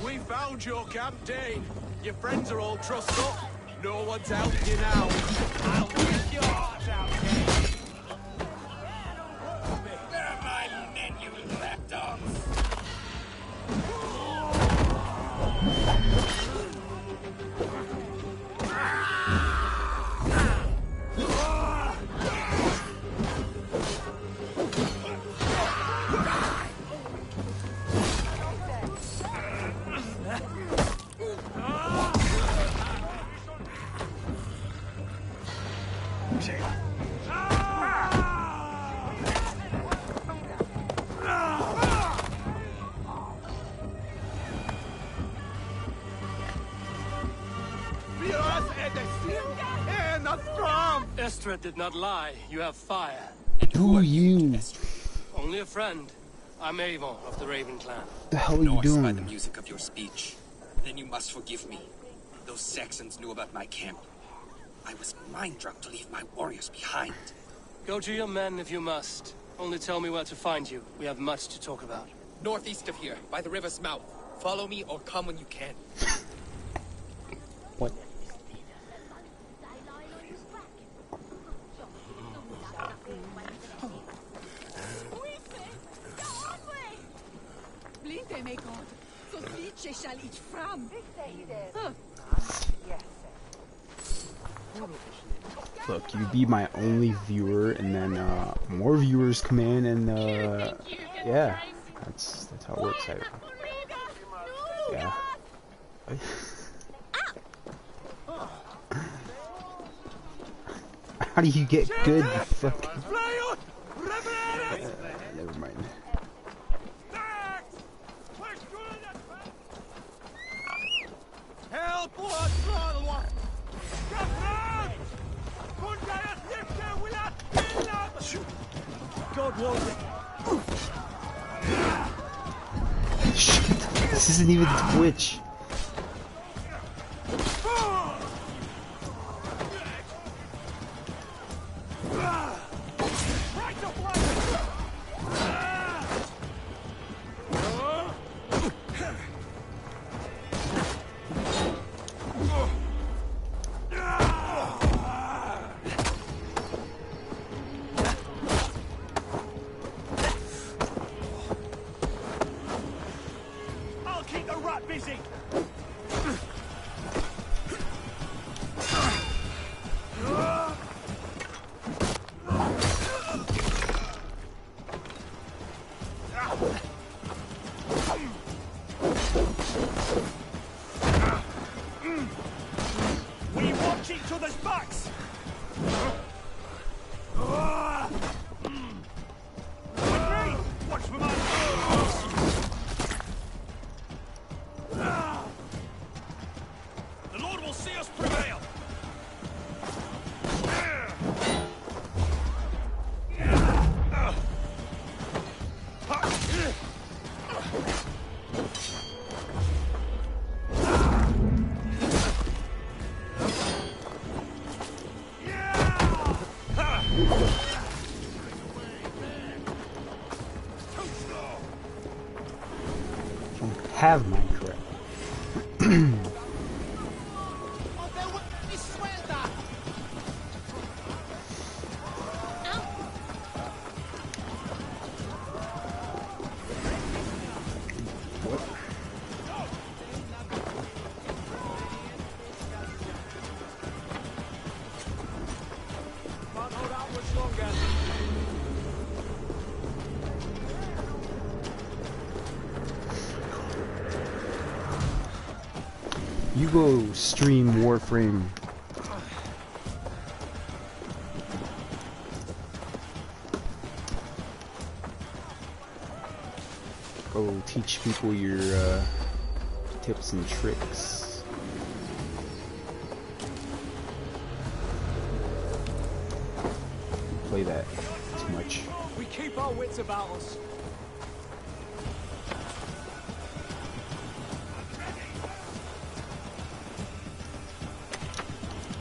We found your camp, Dane. Your friends are all trussed up. No one's helping you now. I'll rip your heart out, Dane. Where are my men, you lapdogs? Estrid did not lie. You have fire. Who are you? Only a friend. I'm Avon of the Raven clan. The hell are you By the doing? music of your speech. Then you must forgive me. Those Saxons knew about my camp. I was mind-drunk to leave my warriors behind. Go to your men if you must. Only tell me where to find you. We have much to talk about. Northeast of here, by the river's mouth. Follow me or come when you can. What? Blinde mig God, så sliče shall eat fram. Look, you be my only viewer, and then more viewers come in, and yeah, that's how it works. Yeah. How do you get good? Fucking. Never mind. Help us, little one! sword wielding. Shit. This isn't even Twitch. I'll keep the rat busy. We watch each other's backs. Agree. Watch for my. The Lord will see us prevail. Have Minecraft. Can't hold out much longer. You go stream Warframe. Go teach people your tips and tricks. Play that too much. We keep our wits about us.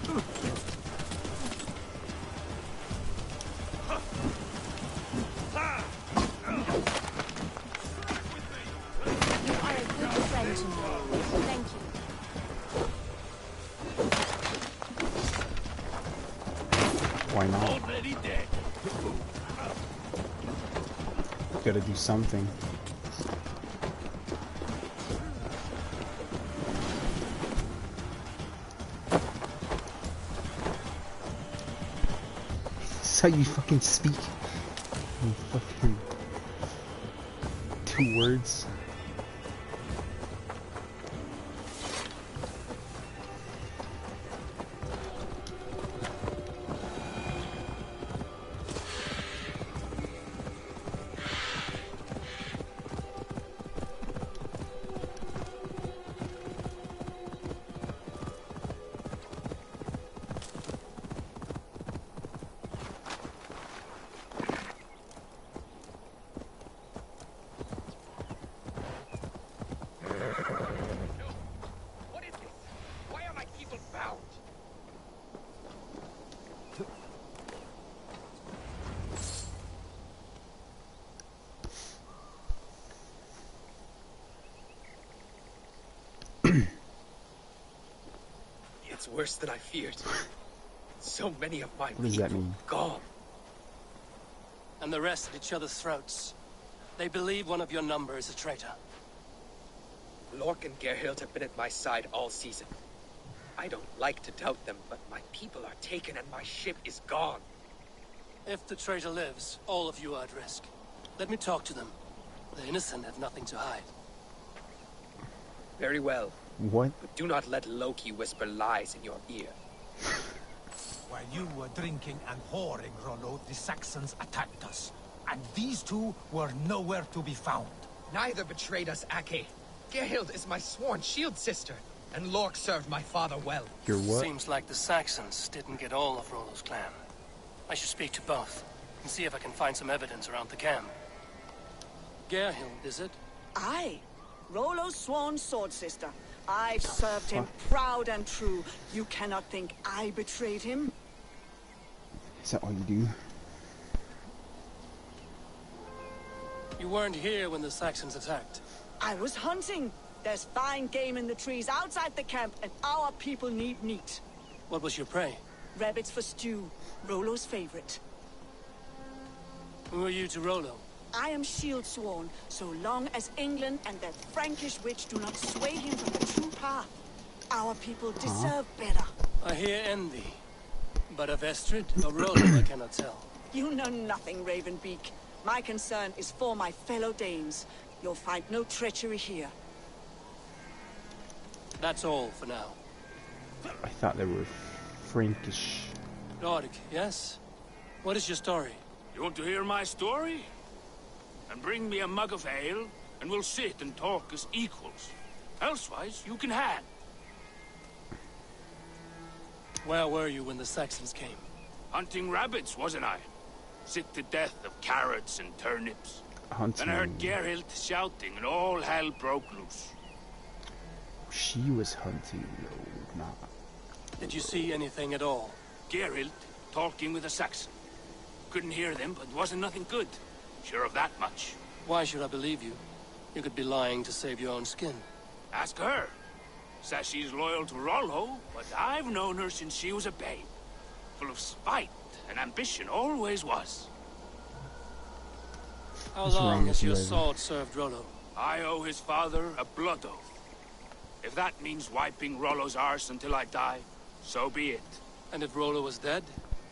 You are a good friend to me. Thank you. Why not? Already dead. Gotta do something. This is how you fucking speak. You fucking 2 words. What is this? Why are my people bound? It's worse than I feared. So many of my What does that mean? gone. And the rest at each other's throats. They believe one of your number is a traitor. Lork and Gerhild have been at my side all season. I don't like to doubt them, but my people are taken and my ship is gone. If the traitor lives, all of you are at risk. Let me talk to them. The innocent have nothing to hide. Very well. What? But do not let Loki whisper lies in your ear. While you were drinking and whoring, Rollo, the Saxons attacked us. And these two were nowhere to be found. Neither betrayed us, Ake. Gerhild is my sworn shield sister, and Lork served my father well. Your what? Seems like the Saxons didn't get all of Rollo's clan. I should speak to both. and see if I can find some evidence around the camp. Gerhild, is it? Aye. Rollo's sworn sword sister. I've served him proud and true. You cannot think I betrayed him? Is that all you do? You weren't here when the Saxons attacked. I was hunting. There's fine game in the trees outside the camp, and our people need meat. What was your prey? Rabbits for stew. Rollo's favorite. Who are you to Rollo? I am shield sworn, so long as England and that Frankish witch do not sway him from the true path. Our people deserve better. I hear envy. But of Estrid or Rollo I cannot tell. You know nothing, Ravenbeak. My concern is for my fellow Danes. You'll find no treachery here. That's all for now. I thought they were Frankish. Roderick, yes? What is your story? You want to hear my story? And bring me a mug of ale, and we'll sit and talk as equals. Elsewise, you can hang. Where were you when the Saxons came? Hunting rabbits, wasn't I? Sick to death of carrots and turnips. Hunting. Then I heard Gerhild shouting, and all hell broke loose. She was hunting, no, not. Did you see anything at all? Gerhild talking with a Saxon. Couldn't hear them, but wasn't nothing good. Sure of that much. Why should I believe you? You could be lying to save your own skin. Ask her. Says she's loyal to Rollo, but I've known her since she was a babe. Full of spite and ambition, always was. How long has your sword served Rollo? I owe his father a blood oath. If that means wiping Rollo's arse until I die, so be it. And if Rollo was dead,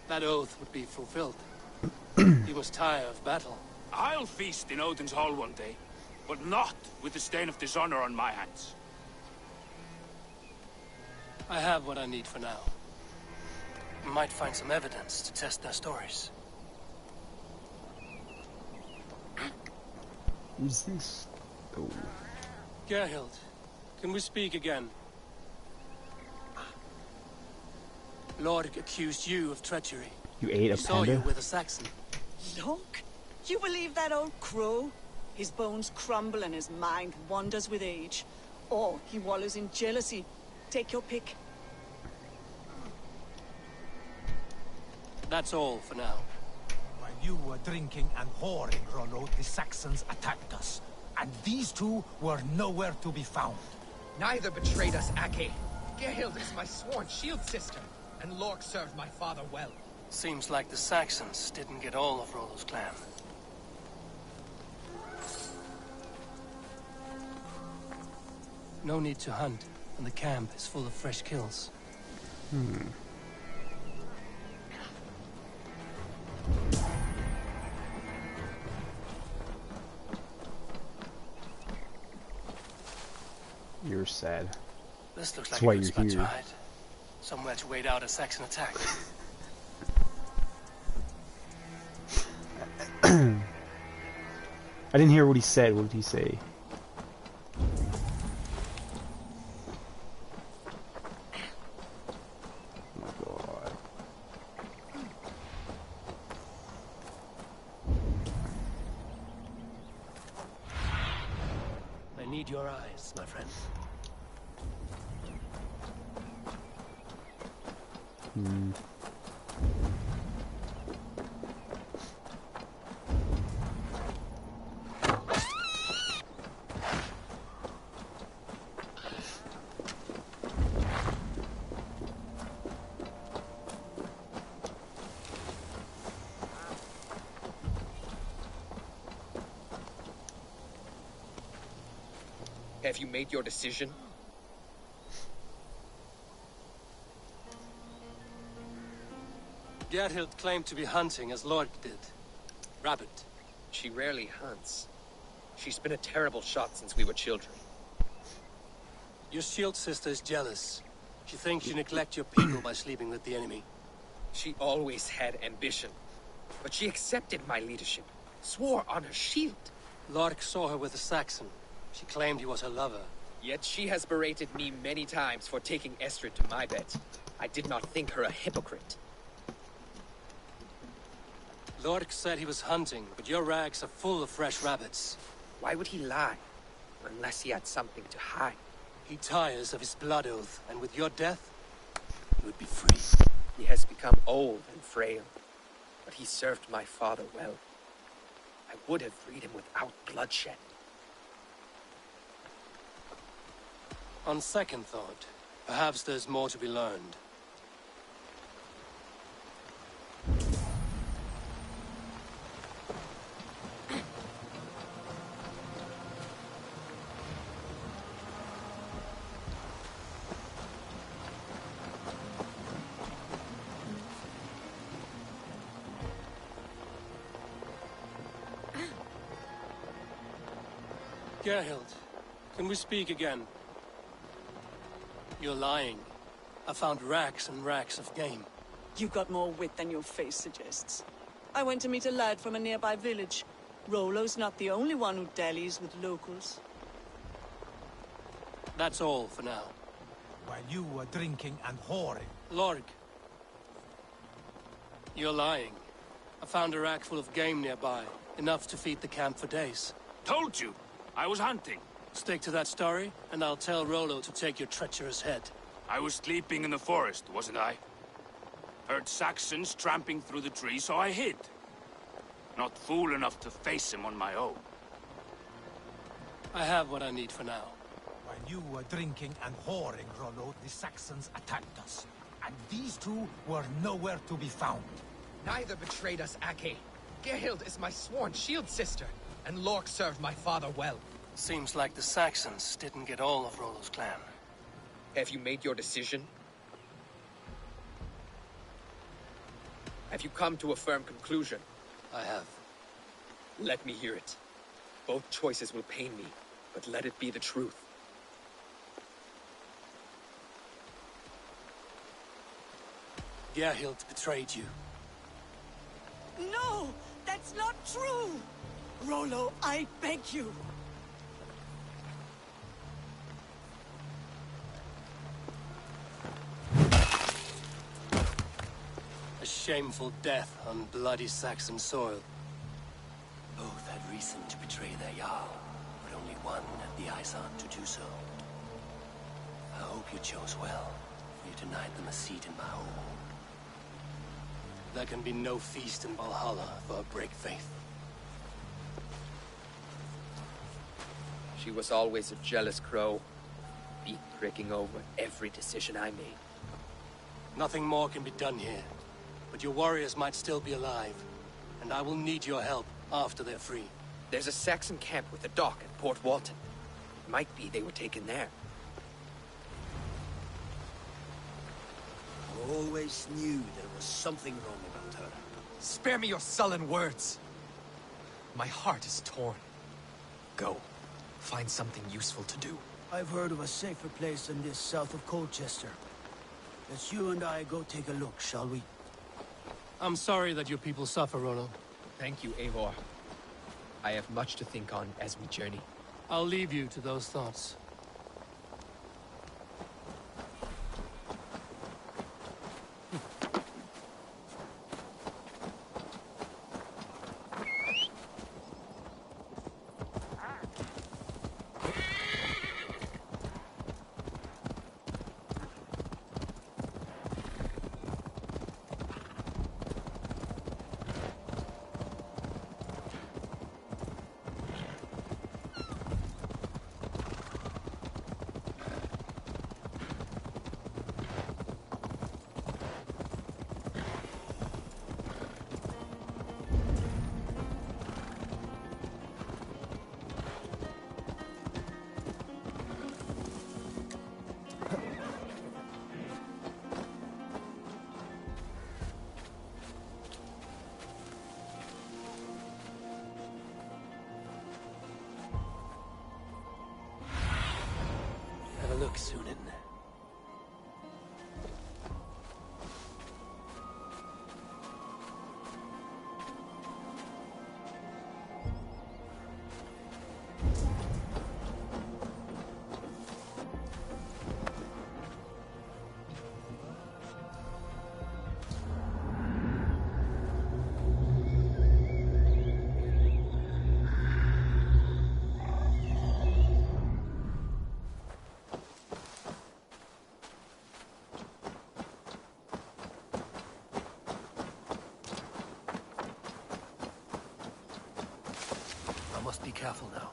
that oath would be fulfilled. He was tired of battle. I'll feast in Odin's hall one day, but not with the stain of dishonor on my hands. I have what I need for now. I might find some evidence to test their stories. Who's this? Oh. Gerhild, can we speak again? Lord accused you of treachery. You ate a He saw panda? you with a Saxon. Look, you believe that old crow? His bones crumble and his mind wanders with age. Or he wallows in jealousy. Take your pick. That's all for now. While you were drinking and whoring, Rollo, the Saxons attacked us. And these two were nowhere to be found. Neither betrayed us, Ake. Gerhild is my sworn shield sister, and Lork served my father well. Seems like the Saxons didn't get all of Rollo's clan. No need to hunt, and the camp is full of fresh kills. You're sad. This looks That's like why a good you're spot to here. hide. Somewhere to wait out a Saxon attack. I didn't hear what he said. What did he say? Oh my god. I need your eyes, my friend. Have you made your decision? Gerhild claimed to be hunting as Lord did. Rabbit. She rarely hunts. She's been a terrible shot since we were children. Your shield sister is jealous. She thinks you neglect your people by sleeping with the enemy. She always had ambition. But she accepted my leadership. Swore on her shield. Lork saw her with a Saxon. She claimed he was her lover. Yet she has berated me many times for taking Estrid to my bed. I did not think her a hypocrite. Lork said he was hunting, but your rags are full of fresh rabbits. Why would he lie? Unless he had something to hide. He tires of his blood oath, and with your death, he would be free. He has become old and frail, but he served my father well. I would have freed him without bloodshed. On second thought, perhaps there's more to be learned. Gerhild, can we speak again? You're lying. I found racks and racks of game. You got more wit than your face suggests. I went to meet a lad from a nearby village. Rollo's not the only one who dallies with locals. That's all for now. While you were drinking and whoring. Lorg. You're lying. I found a rack full of game nearby. Enough to feed the camp for days. Told you. I was hunting. Stick to that story, and I'll tell Rollo to take your treacherous head. I was sleeping in the forest, wasn't I? Heard Saxons tramping through the trees, so I hid. Not fool enough to face him on my own. I have what I need for now. While you were drinking and whoring, Rollo, the Saxons attacked us. And these two were nowhere to be found. Neither betrayed us, Ake. Gerhild is my sworn shield sister, and Lork served my father well. Seems like the Saxons didn't get all of Rollo's clan. Have you made your decision? Have you come to a firm conclusion? I have. Let me hear it. Both choices will pain me, but let it be the truth. Gerhild betrayed you. No! That's not true! Rollo, I beg you! A shameful death on bloody Saxon soil. Both had reason to betray their Jarl, but only one had the eyesight to do so. I hope you chose well, for you denied them a seat in my home. There can be no feast in Vallhalla for a break faith. She was always a jealous crow, beak pricking over every decision I made. Nothing more can be done here, but your warriors might still be alive, and I will need your help after they're free. There's a Saxon camp with a dock at Port Walton. Might be they were taken there. I always knew there was something wrong about her. Spare me your sullen words. My heart is torn. Go. Find something useful to do. I've heard of a safer place than this south of Colchester. Let's you and I go take a look, shall we? I'm sorry that your people suffer, Rollo. Thank you, Eivor. I have much to think on as we journey. I'll leave you to those thoughts. careful now.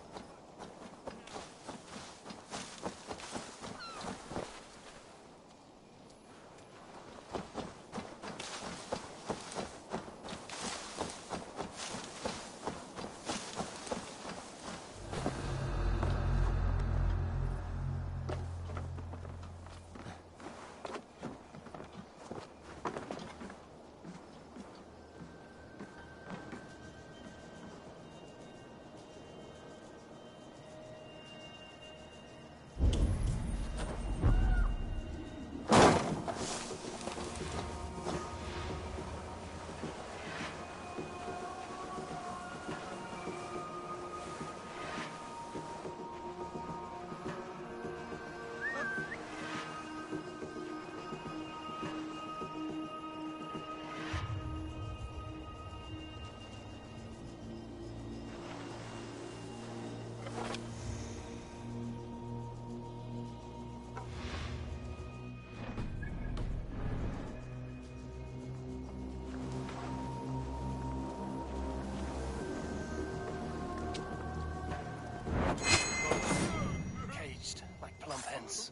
Caged like plump hens.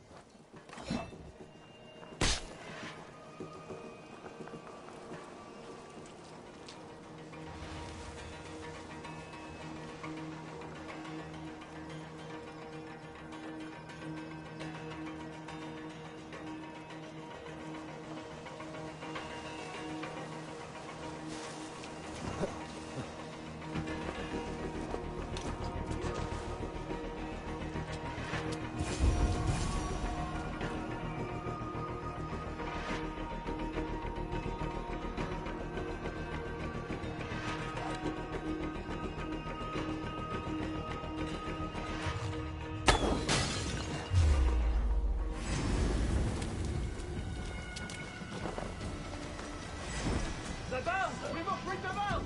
The bell! We must ring the bell!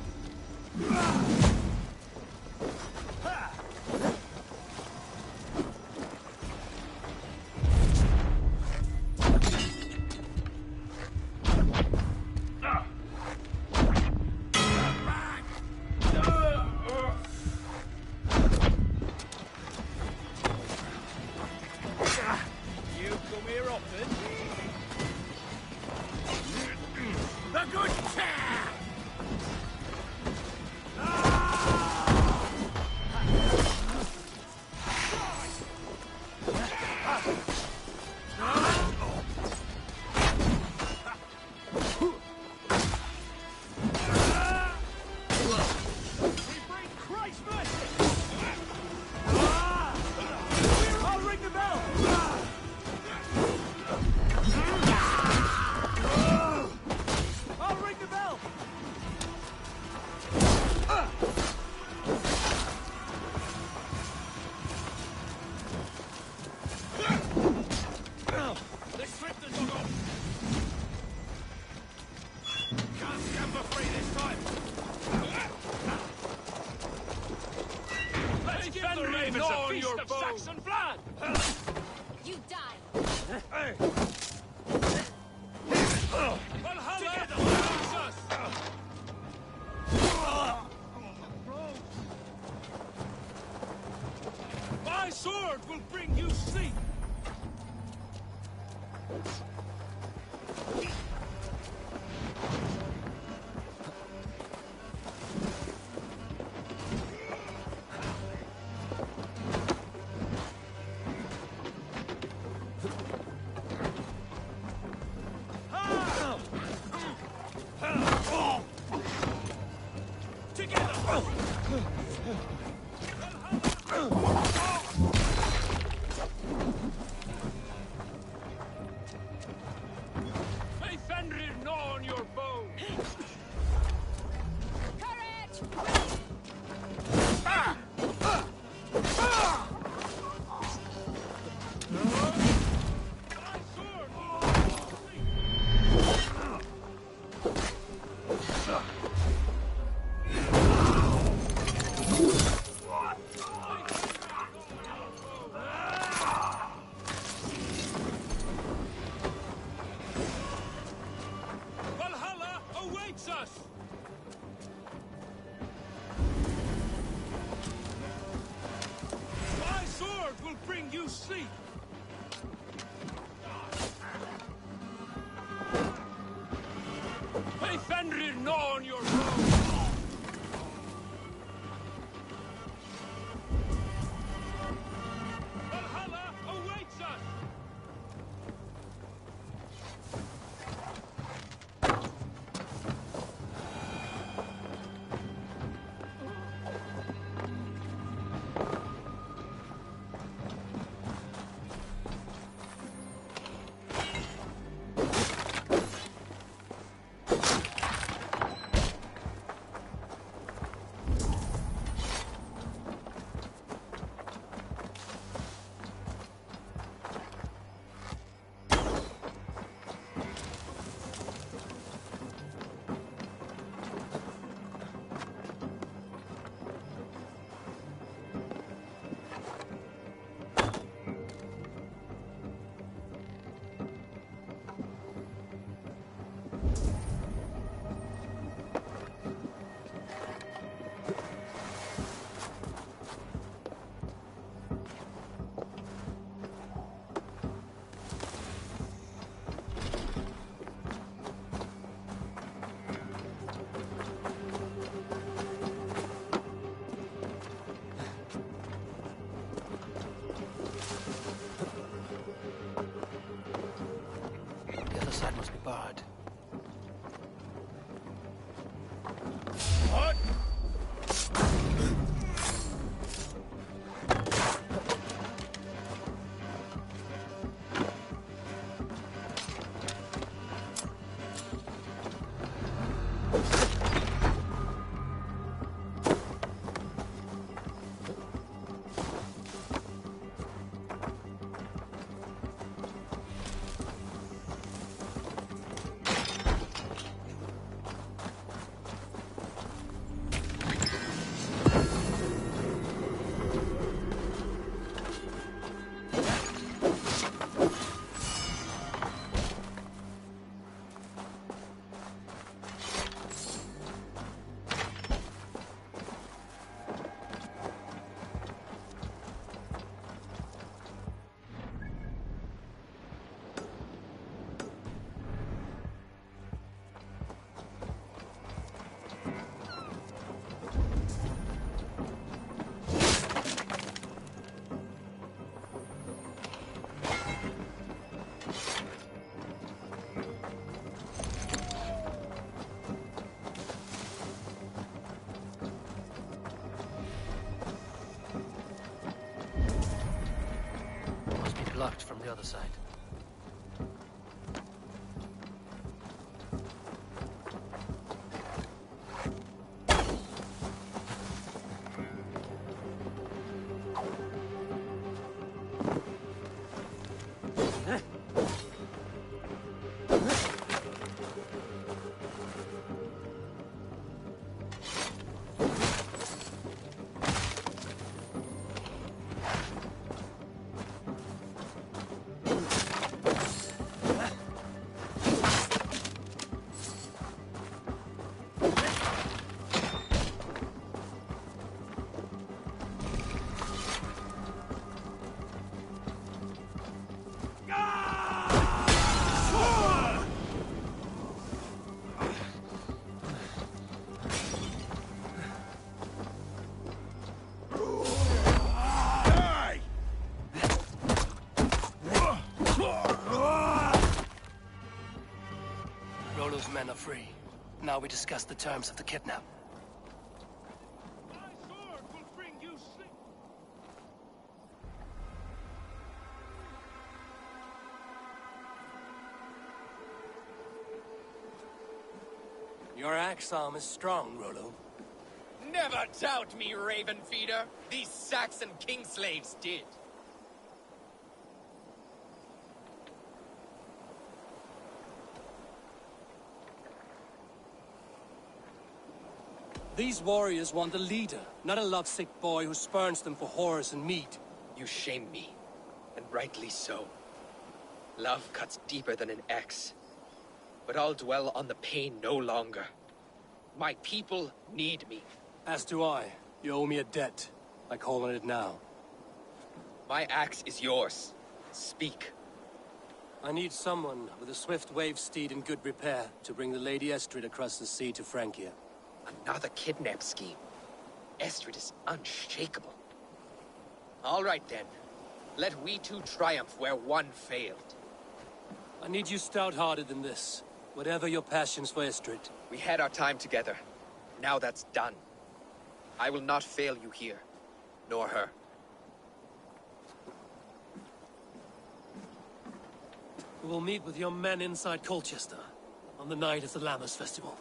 You come here often? The good chair! I'll ring the bell! I'll ring the bell! They stripped the dog off! Can't stand for free this time! Let's give the ravens a feast of Saxon blood! You die. Hey! Vallhalla awaits us! My sword will bring you sleep! May Fenrir gnaw on your bones! Vallhalla awaits us! May Fenrir gnaw on your bones! Valhalla awaits us! The other side must be barred. What? Must be blocked from the other side. Rollo's men are free. Now we discuss the terms of the kidnap. Your axe arm is strong, Rollo. Never doubt me, Raven Feeder. These Saxon king slaves did. These warriors want a leader, not a lovesick boy who spurns them for whores and meat. You shame me, and rightly so. Love cuts deeper than an axe. But I'll dwell on the pain no longer. My people need me. As do I. You owe me a debt. I call on it now. My axe is yours. Speak. I need someone with a swift wave steed in good repair to bring the Lady Estrid across the sea to Francia. Another kidnap scheme. Estrid is unshakable. All right, then. Let we two triumph where one failed. I need you stout-hearted than this. Whatever your passions for Estrid. We had our time together. Now that's done. I will not fail you here. Nor her. We'll meet with your men inside Colchester on the night of the Lammas Festival.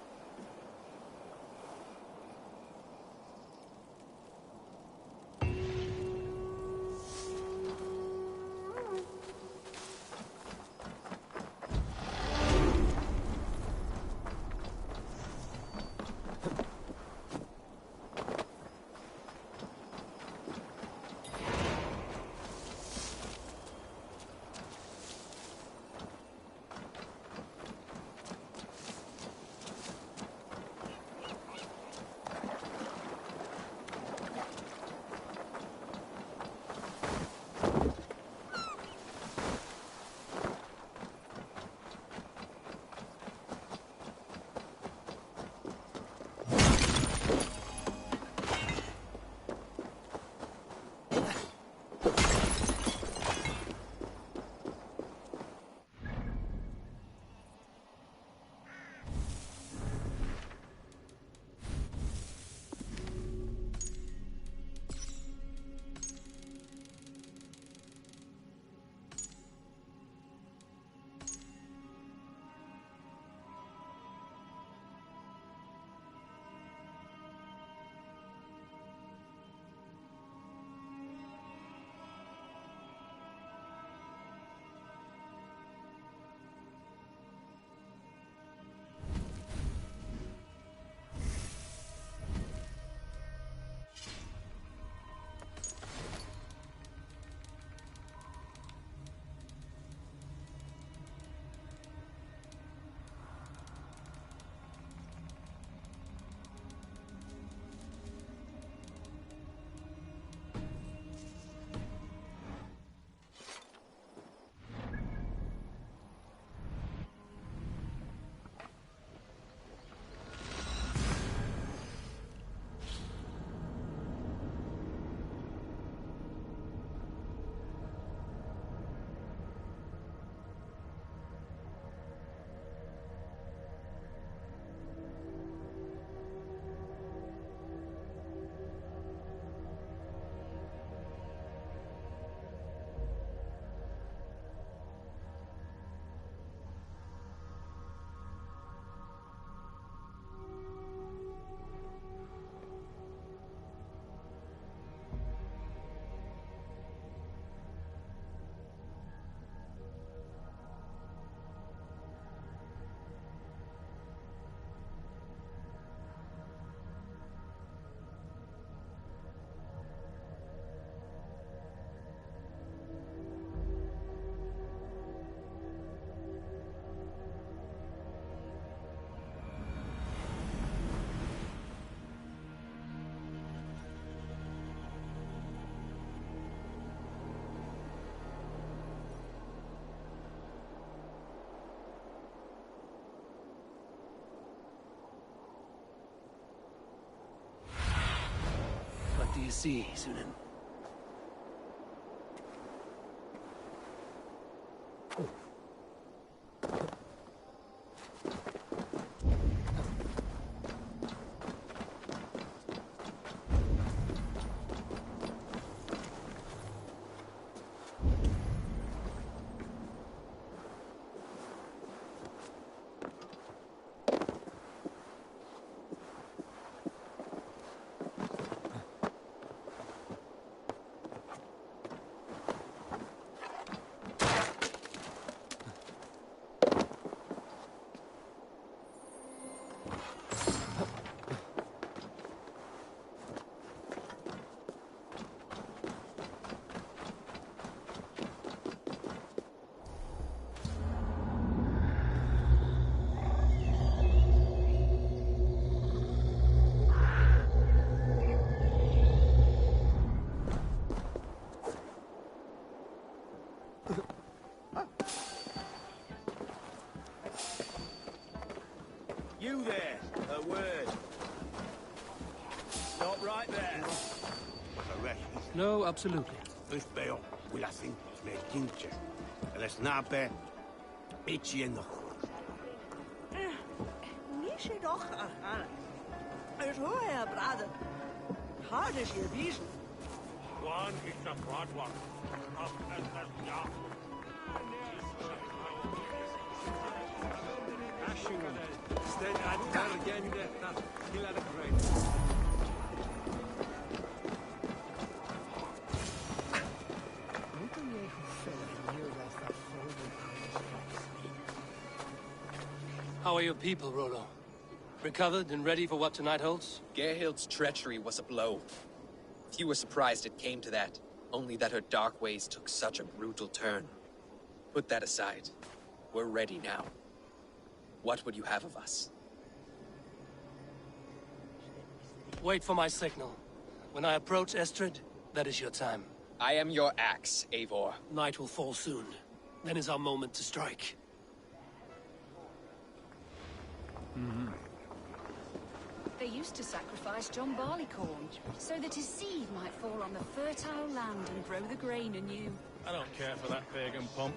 What do you see, Sunan? You there, a word. Stop right there. No, absolutely. Es peor, will I think, me tinche. El snape, etiendo. Nische doch, es hoher, brother. Hard as your vision. One is the broad one. Up and down. Sten ad vergende dat hilare How are your people, Rollo? Recovered and ready for what tonight holds? Gerhild's treachery was a blow. Few were surprised it came to that, only that her dark ways took such a brutal turn. Put that aside. We're ready now. What would you have of us? Wait for my signal. When I approach Estrid, that is your time. I am your axe, Eivor. Night will fall soon. Then is our moment to strike. They used to sacrifice John Barleycorn, so that his seed might fall on the fertile land and grow the grain anew. I don't care for that pagan pomp.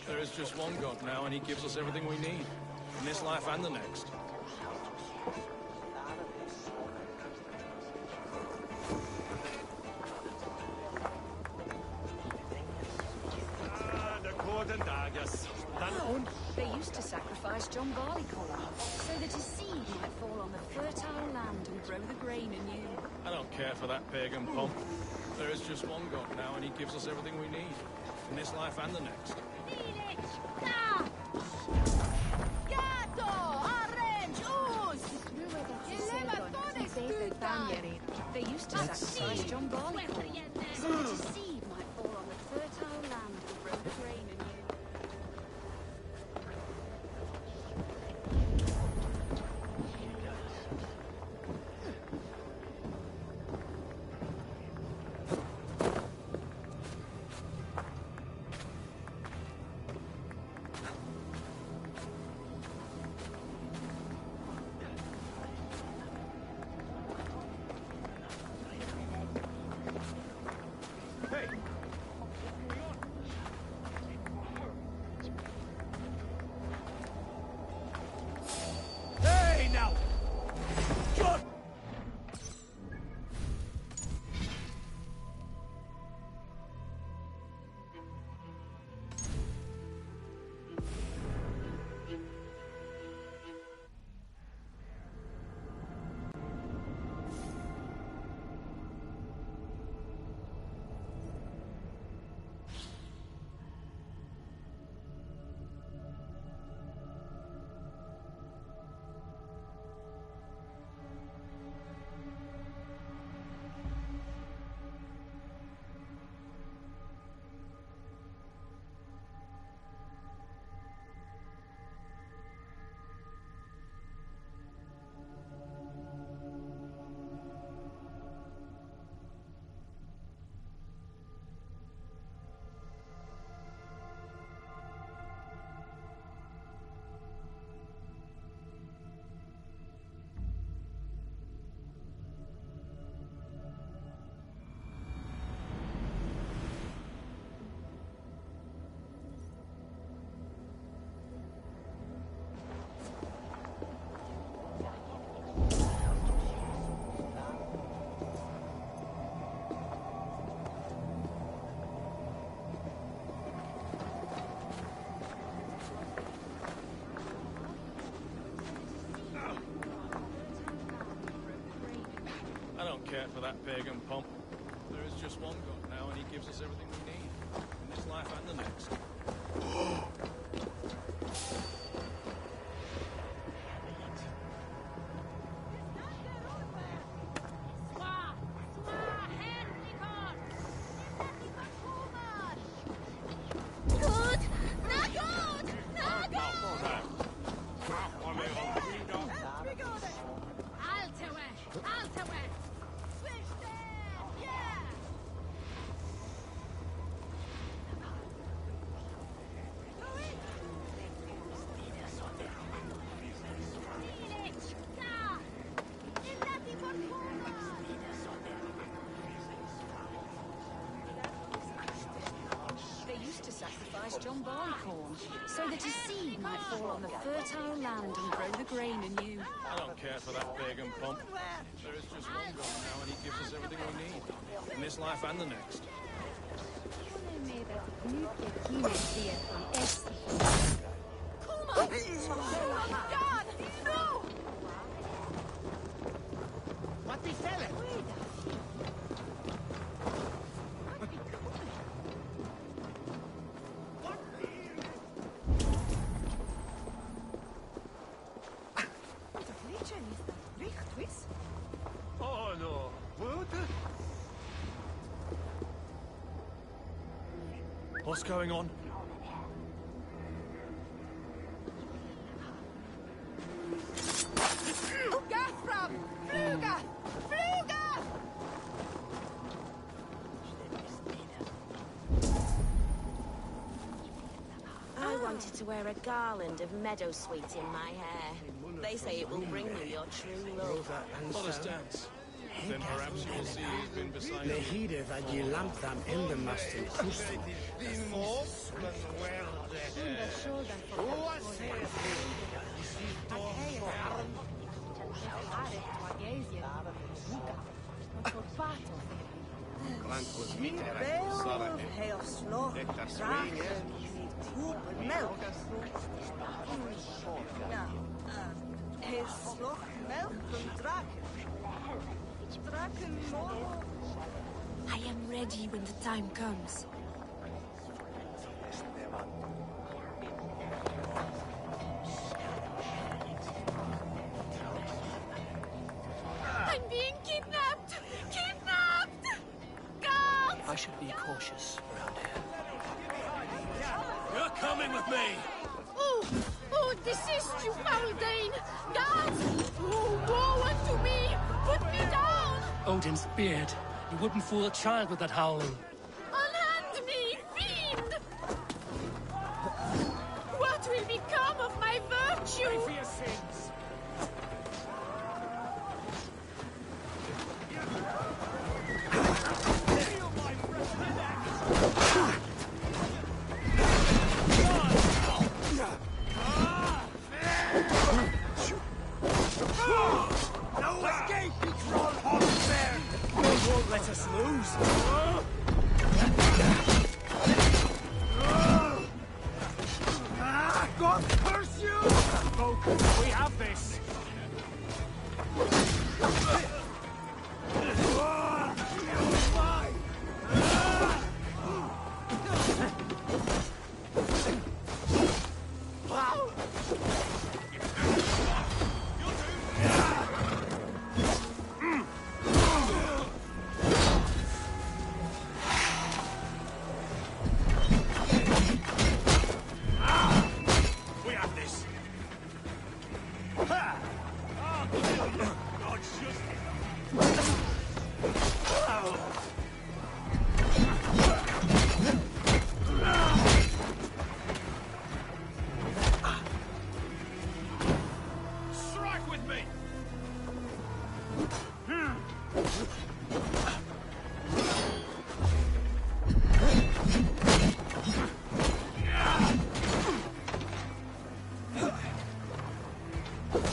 There is just one God now, and he gives us everything we need. In this life and the next. They used to sacrifice John Barleycorn, so that his seed might fall on the fertile land and grow the grain anew. I don't care for that pagan pomp. There is just one God now, and he gives us everything we need. In this life and the next. They used to sacrifice John Barleycorn, so that his seed might fall on the fertile land and grow the grain anew. I don't care for that pagan pomp. There is just one God now, and he gives us everything we need. In this life and the next. so that his seed might fall on the fertile land and grow the grain anew. I don't care for that pagan pump. There is just one God now, and he gives us everything we need. In this life and the next. God! No! What we selling? Oh no. What? What's going on? Gathram! Fluga! Fluga! I wanted to wear a garland of meadowsweet in my hair. They say it will bring you your true love. Let us dance. Then perhaps you will see he's been beside Le you. hide that je lamp them in the master kusten. His sloch melk from draken. Draken more. I am ready when the time comes. I'm being kidnapped! Kidnapped! Guards! I should be cautious around here. You're coming with me! Oh, desist, you foul Dane! Guards! Oh, woe unto me! Put me down! Odin's beard. You wouldn't fool a child with that howling. Unhand me, fiend! What will become of my virtue? Pay for your sins. No escape, you troll hog bear! No won't let us lose. God curse you! Spoken. We have this. We have this. Strike with me!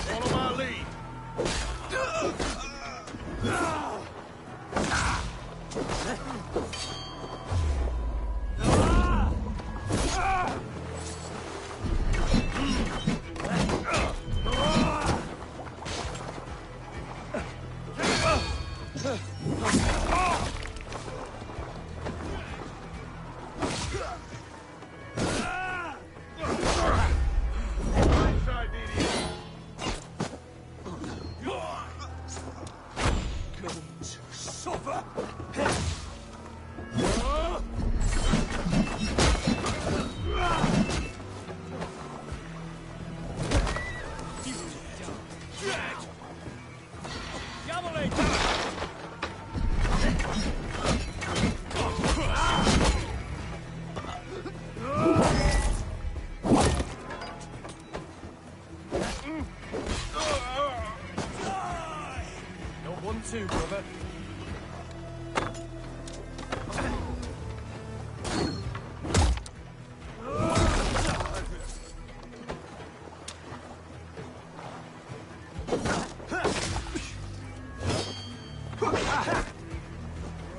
Follow my lead. Suffer! You're 1-2, brother.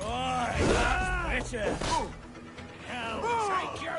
Right, that's better. Hell, take you!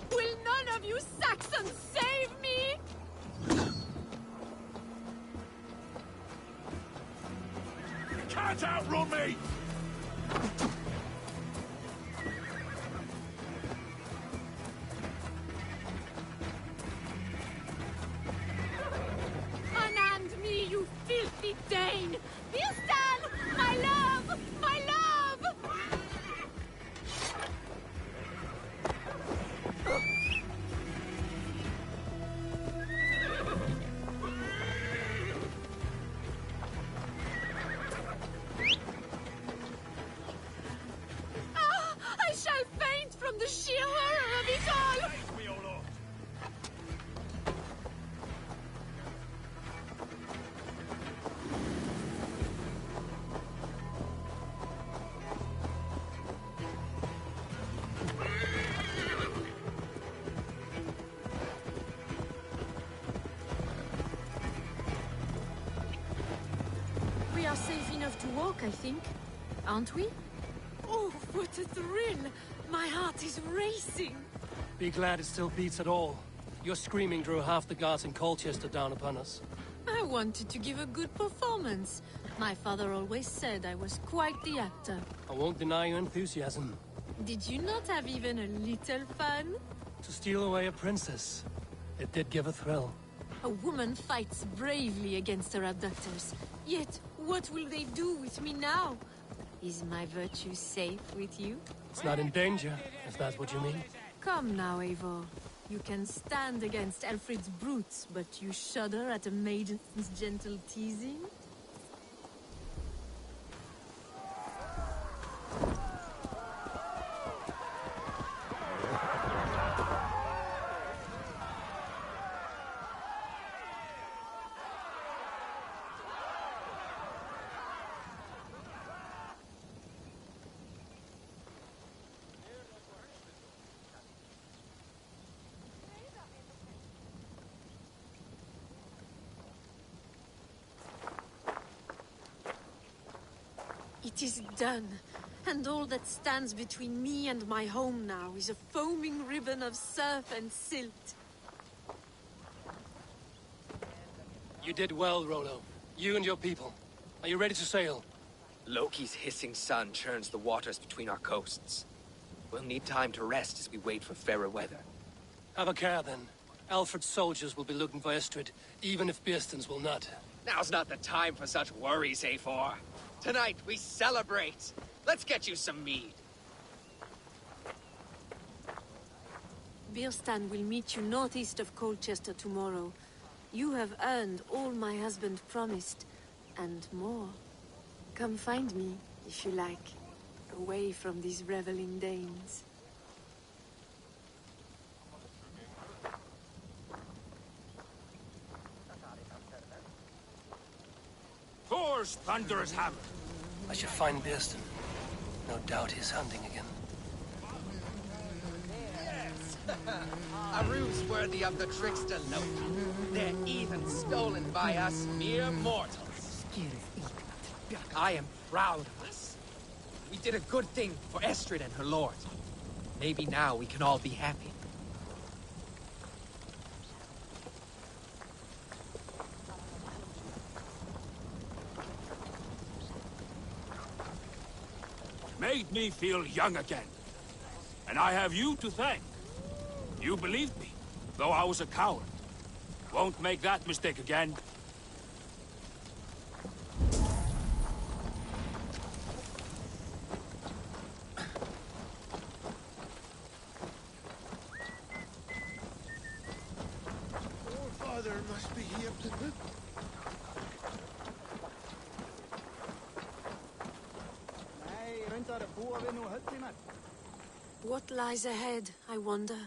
Will none of you Saxons save me? Can't outrun me! Unhand me, you filthy Dane! Birsten! My love! My love! Ah! I shall faint from the sheer horror of it all! We are safe enough to walk, I think. Aren't we? Oh, what a thrill! My heart is racing! Be glad it still beats at all. Your screaming drew half the guards in Colchester down upon us. I wanted to give a good performance. My father always said I was quite the actor. I won't deny your enthusiasm. Did you not have even a little fun? To steal away a princess, it did give a thrill. A woman fights bravely against her abductors. Yet, what will they do with me now? Is my virtue safe with you? It's not in danger, if that's what you mean. Come now, Eivor. You can stand against Alfred's brutes, but you shudder at a maiden's gentle teasing? It is done, and all that stands between me and my home now is a foaming ribbon of surf and silt. You did well, Rollo. You and your people. Are you ready to sail? Loki's hissing sun churns the waters between our coasts. We'll need time to rest as we wait for fairer weather. Have a care, then. Alfred's soldiers will be looking for Estrid, even if Birsten's will not. Now's not the time for such worries, A4. Tonight, we celebrate. Let's get you some mead. Birstan will meet you northeast of Colchester tomorrow. You have earned all my husband promised, and more. Come find me, if you like, away from these reveling Danes. Thor's thunderous hammer. I should find Birsten. No doubt he's hunting again. A ruse worthy of the trickster Loki. They're even stolen by us mere mortals. I am proud of us. We did a good thing for Estrid and her lord. Maybe now we can all be happy. Made me feel young again. And I have you to thank. You believed me, though I was a coward. Won't make that mistake again. Father must be here. What lies ahead, I wonder?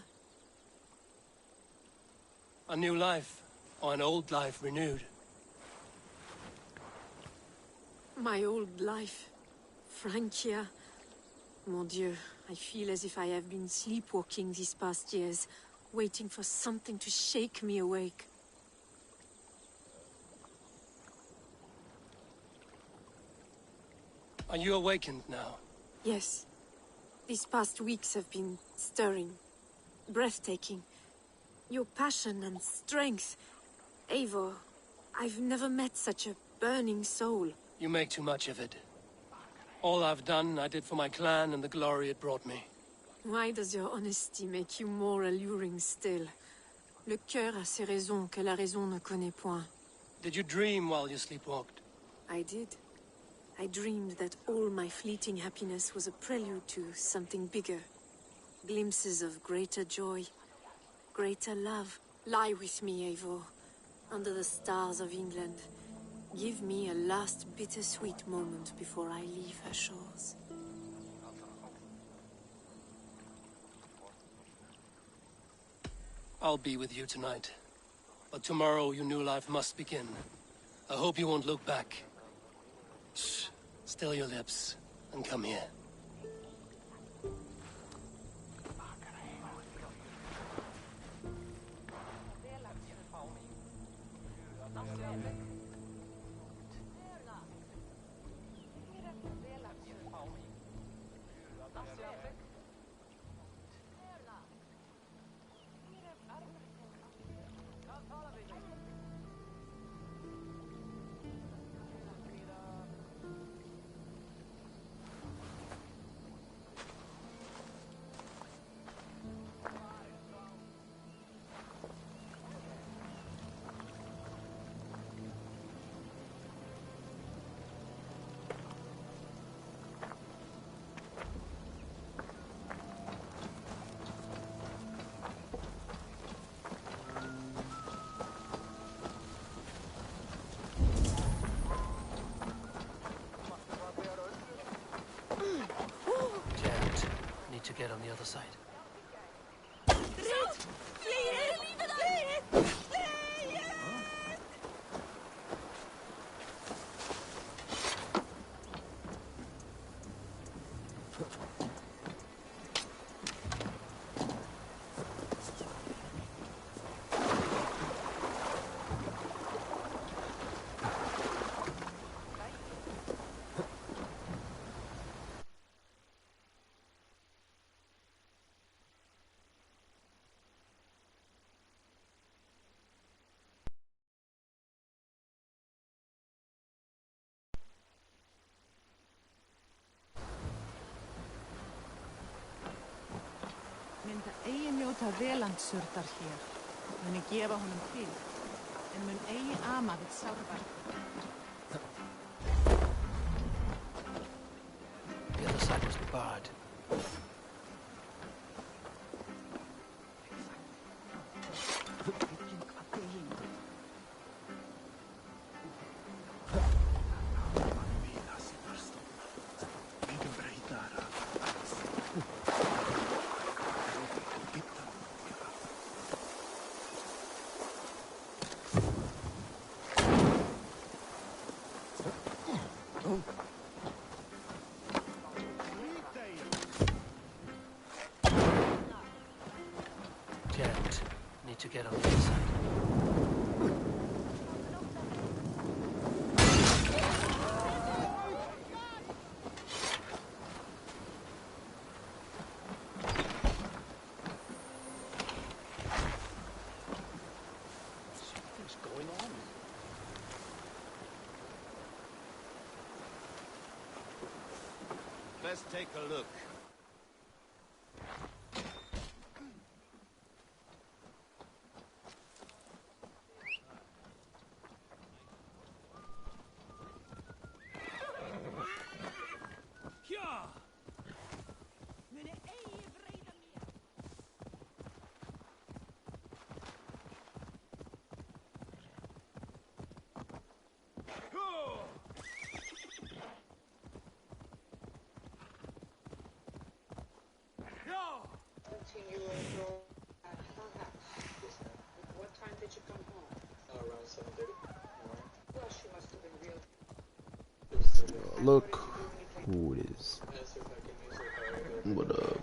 A new life, or an old life renewed. My old life. Francia. Mon Dieu, I feel as if I have been sleepwalking these past years, waiting for something to shake me awake. Are you awakened now? Yes. These past weeks have been stirring, breathtaking. Your passion and strength. Eivor, I've never met such a burning soul. You make too much of it. All I've done, I did for my clan and the glory it brought me. Why does your honesty make you more alluring still? Le cœur a ses raisons que la raison ne connaît point. Did you dream while you sleepwalked? I did. I dreamed that all my fleeting happiness was a prelude to something bigger. Glimpses of greater joy, greater love. Lie with me, Eivor, under the stars of England. Give me a last bittersweet moment before I leave her shores. I'll be with you tonight. But tomorrow your new life must begin. I hope you won't look back. Shh. Still your lips, and come here. To get on the other side. Mynda eigi njóta velandsurdar hér, muni gefa honum hvíld, en mun eigi ama við sárverk. The other side was barred. Need to get on the other side. Something's going on. Let's take a look. look who it is. What up?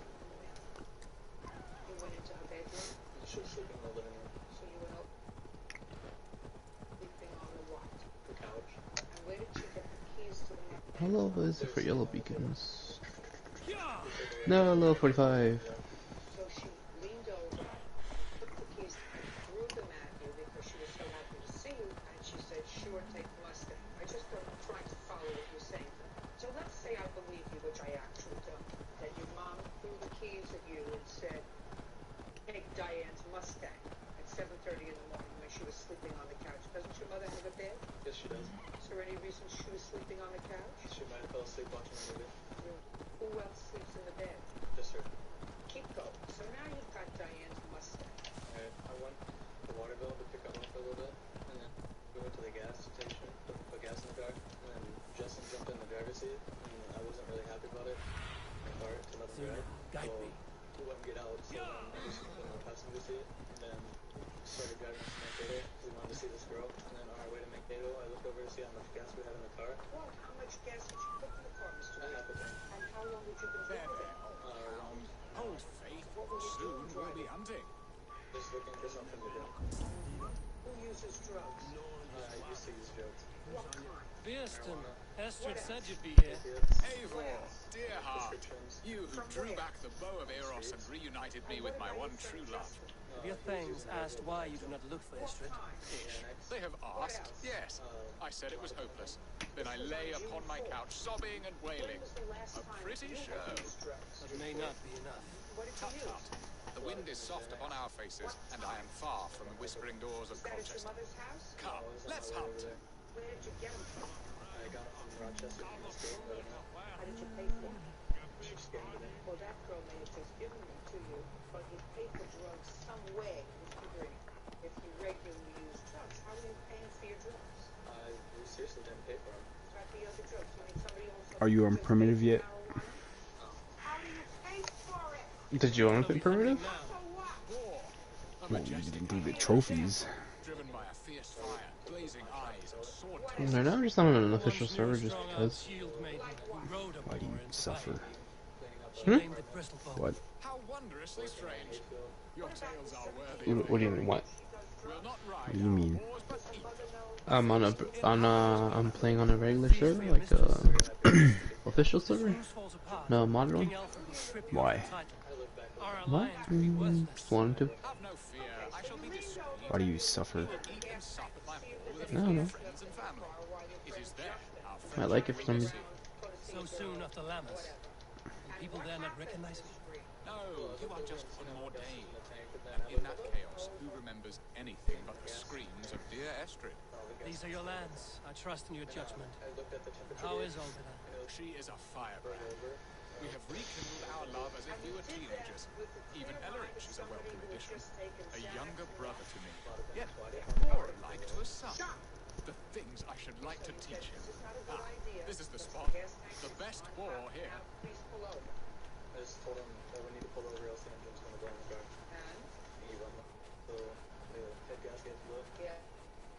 How low is it for yellow beacons? No, low 45. Estrid said you'd be here. Eivor, dear heart, you who drew back the bow of Eros and reunited me with my one true love. Have your thanes asked why you do not look for Estrid? Ish. They have asked, yes. I said it was hopeless. Then I lay upon my couch, sobbing and wailing. A pretty show. That may not be enough. Tut tut. The wind is soft upon our faces, and I am far from the whispering doors of Colchester. Come, let's hunt. Where did you get them from? I got them from Rochester. How did you pay for them? Well, that girl may have just given them to you, but you pay for drugs some way, Mr. Green. If you regularly use drugs, how are you paying for your drugs? I seriously didn't pay for them. Try the other drugs. You mean somebody else? Are you on primitive yet? How do you pay for it? Did you want to play primitive? Well, you didn't do the trophies. Driven by a fierce fire, blazing eyes, and sword No, no, I'm just not on an official server just because. Why do you suffer? Hmm? What? How wondrously strange. Your tales are worthy. What do you mean? What? Will not What ride do you mean? oars, but eat. I'm playing on a regular server, like official server. No, modded one. Why? What? Just wanted to. Have no fear. I shall be discreet. Why do you suffer? Eat and sup at my hall with a No, few no. friends and family. It is there our I like it for some reason. So soon after Lammas. Will people there not recognize me? No, you are just unordained. And in that chaos, who remembers anything but the screams of dear Estrid? These are your lands. I trust in your judgment. How is Olga? She is a firebrand. We have rekindled our love as if we were teenagers. Even Ellerich is a welcome addition. A younger brother to me, yet more alike to a son. The things I should like to teach him. Ah, this is the spot. The best war here. I just told him that we need to pull over, else the engine's gonna blow in the car. And? He went. So the head gasket blew. Yeah.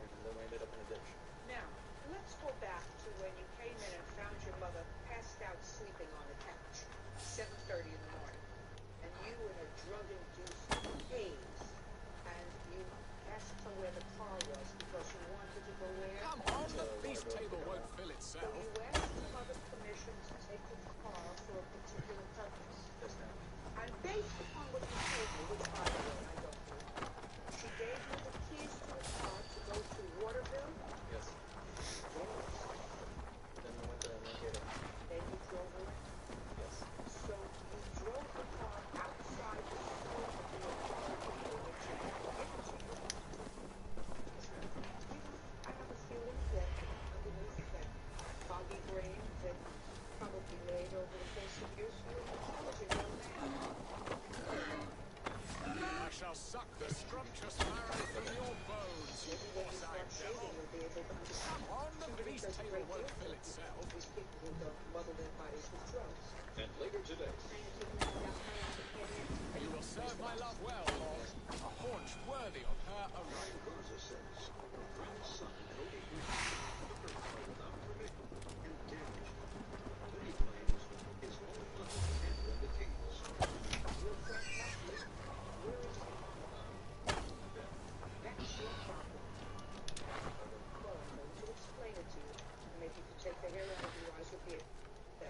And then we ended up in a ditch. Now, let's go back to when you came in and found your mother passed out sleeping on the couch. 7:30 in the morning. And you in a drug-induced haze. And you asked her where the car was because you wanted to go where? Come on, the feast table won't fill itself. You asked your mother permission to take the car for a particular purpose. Yes, ma'am. And based upon what you told me, which by the way I don't know, she gave you the keys to the car to go to Waterville? Yes. Then we went to Mankato. Then you drove away? Yes. So you drove the car outside the school of the apartment in which you had given to you? Yes, ma'am. I have a feeling that underneath that foggy brain that probably laid over the face of years, you're an intelligent young man. I shall suck the scrumptious marrow from your bones, you cross-eyed devil. Come on, the feast table won't fill itself. These people who don't muddle their bodies with drugs. And later today. You will serve my love well, Lord. A haunch worthy of her arrival.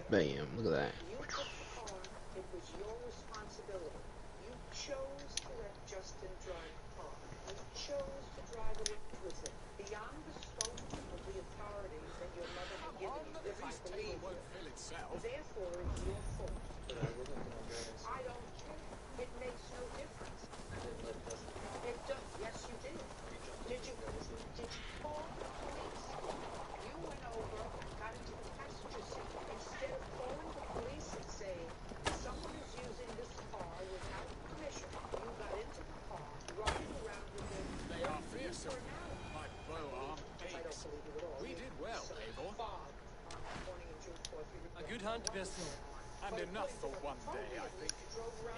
Bam, look at that. You took the car. It was your responsibility. You chose to let Justin drive the car. You chose to drive it with him. Beyond the scope of the authority that your mother had given you. If I believe won't fill itself. Therefore, it's your fault. But I wasn't the one driving. I don't care. It makes no difference. I didn't let Justin. It does. Yes, you did. Did you call the police? You went over and got into the passenger seat instead of calling the police and saying someone is using this car without permission. You got into the car, running around with it. They are fearsome. My bow arm aches. We did well, Eivor. A good hunt, Bestie. And enough for one day, I think.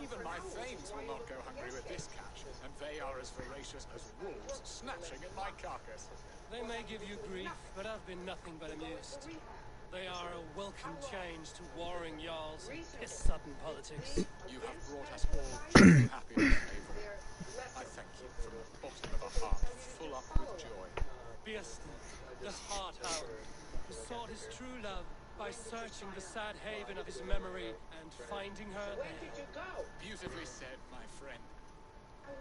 Even my thanes will not go hungry with this catch, and they are as voracious as wolves snatching at my carcass. They may give you grief, but I've been nothing but amused. They are a welcome change to warring jarls and piss-sudden politics. You have brought us all true happiness, Eivor. I thank you from the bottom of a heart full up with joy. Bestie, the heart-hound, who sought his true love by searching the sad haven of his memory and finding her there. Beautifully said, my friend.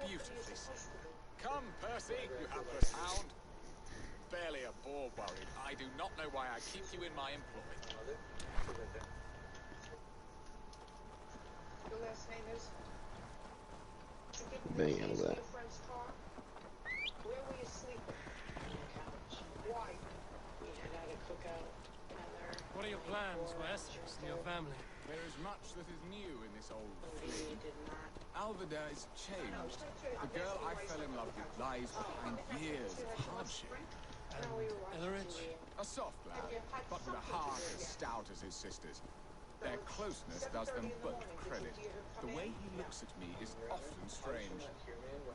Beautifully said. Come, Percy, you hapless hound. Barely a boar worried. I do not know why I keep you in my employ. Your last name is? Bang out of that. Where were you sleeping? Couch. Why? We had a cookout. What are your plans for Essex and your family? There is much that is new in this old fleet. Alvida is changed. The girl I fell in love with lies behind years of hardship. And Elrich? A soft lad, but with a heart as stout as his sister's. Their closeness does them both credit. The way he looks at me is often strange.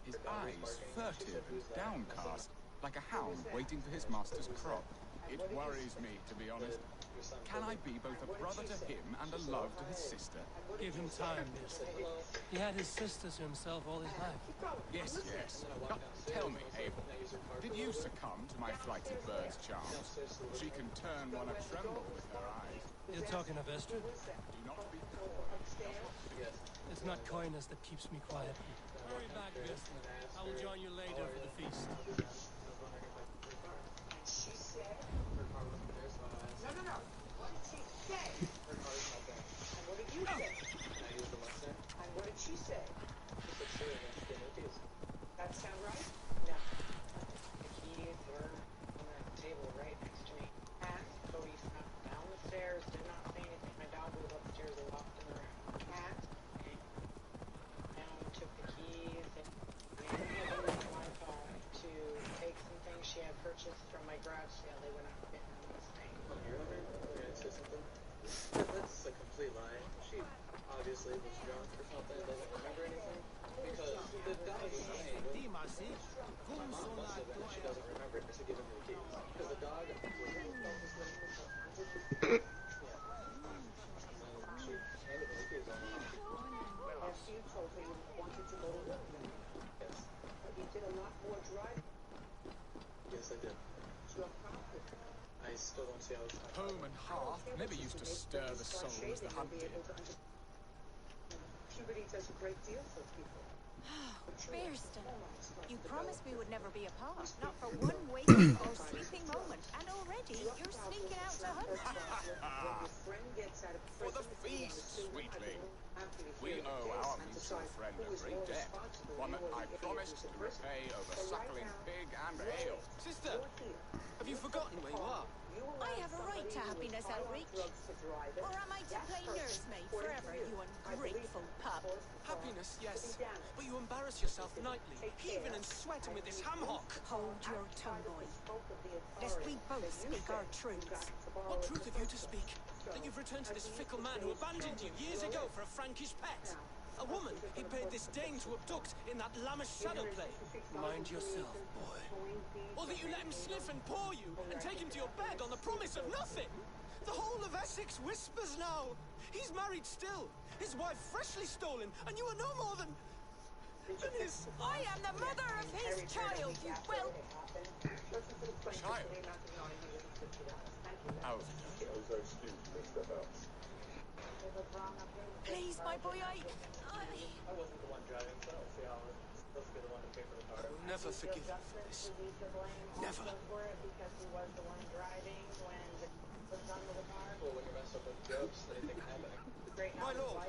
His eyes furtive and downcast, like a hound waiting for his master's crop. It worries me, to be honest. Can I be both a brother to him and a love to his sister? Give him time, Bessie. He had his sister to himself all his life. Yes, yes. But tell me, Abel, did you succumb to my flighty bird's charms? She can turn one a tremble with her eyes. You're talking of Estrid? Do not be It's not coyness that keeps me quiet. Hurry back, Bessie. I will join you later for the feast. She said? No. What did she say? Her car's not there. And what did you say? And I used the lesson. And what did she say? She said, sure, that's the notice. That sound right? No. The keys were on the table right next to me. And Cody snuck down the stairs, did not say anything. My dog was upstairs and locked in the room. And down took the keys and used my phone to take some things she had purchased from my garage sale. They went out and bitten on this thing. You remember? You're gonna say something? That's a complete lie. She obviously was drunk or something, doesn't remember anything. Because the dog was saying, my mom must have been, she doesn't remember it, to give him the keys. Because the dog was she handed me the keys on the phone. After you told her you wanted to go to work. Yes. But you did a lot more driving. Yes, I did. I still don't see how it's home and hearth never used to stir the soul as the hunt did. Puberty does a great deal for people. Bearston, you promised we would never be apart, not for one waking or sleeping moment, and already you're sneaking out to hunt. For the feast, sweetling. We owe our mutual friend a great debt, one that I promised to repay over suckling pig and ale. Sister, have you forgotten where you are? I have a right to happiness, Elrich. Or am I to play nursemaid forever, you ungrateful pup? Happiness, yes. But you embarrass yourself nightly, heaving and sweating with this ham-hock. Hold your tongue, boy. Lest we both speak our truths. What truth have you to speak? That you've returned to this fickle man who abandoned you years ago for a Frankish pet? A woman he paid this Dane to abduct in that lammish shadow play? Mind yourself, boy. Or that you let him sniff and paw you, and take him to your bed on the promise of nothing? The whole of Essex whispers now. He's married still, his wife freshly stolen, and you are no more than his... I am the mother of his child, you whelp! Child? Alvida. Please, my boy Ike. I wasn't the one driving, so I don't see how I'm supposed to be the one to pay for the car. I'll never forgive you for this. Never. Well, when you mess up with jokes, anything can happen. My lord,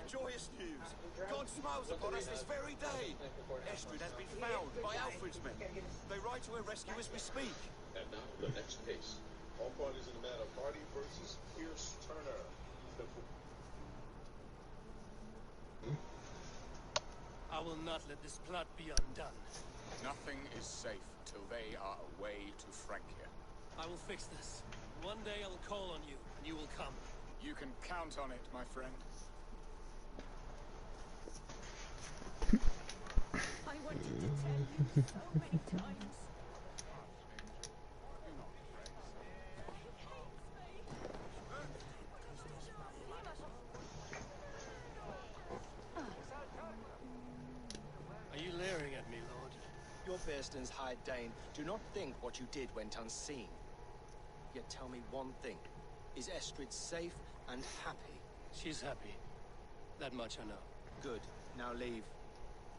joyous news. God smiles upon us this very day. Estrid has been found by Alfred's men. They ride to her rescue as we speak. And now, the next case. All parties in the matter. Hardy versus Pierce Turner. I will not let this plot be undone. Nothing is safe till they are away to Francia. I will fix this. One day I will call on you, and you will come. You can count on it, my friend. I wanted to tell you so many times. Are you leering at me, Lord? Your Bearstons High Dane do not think what you did went unseen. Yet tell me one thing. Is Estrid safe and happy? She's happy. That much I know. Good. Now leave.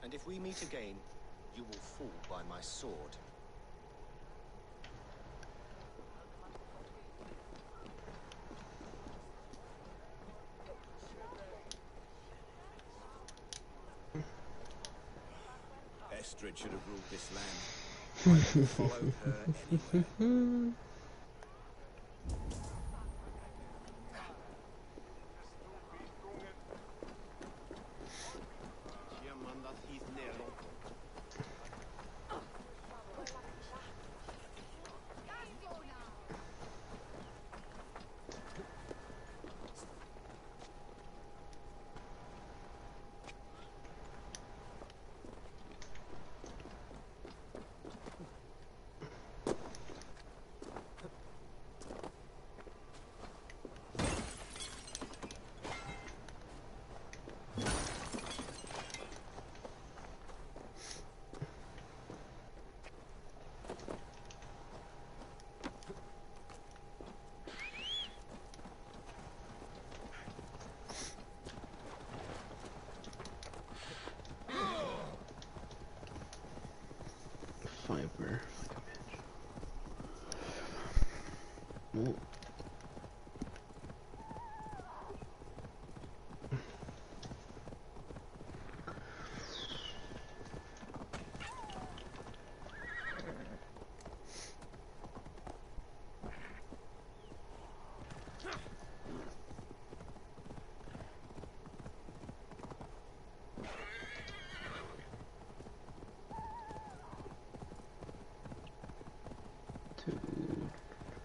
And if we meet again, you will fall by my sword. Estrid should have ruled this land. I would have followed her anywhere. Fiber. Oh.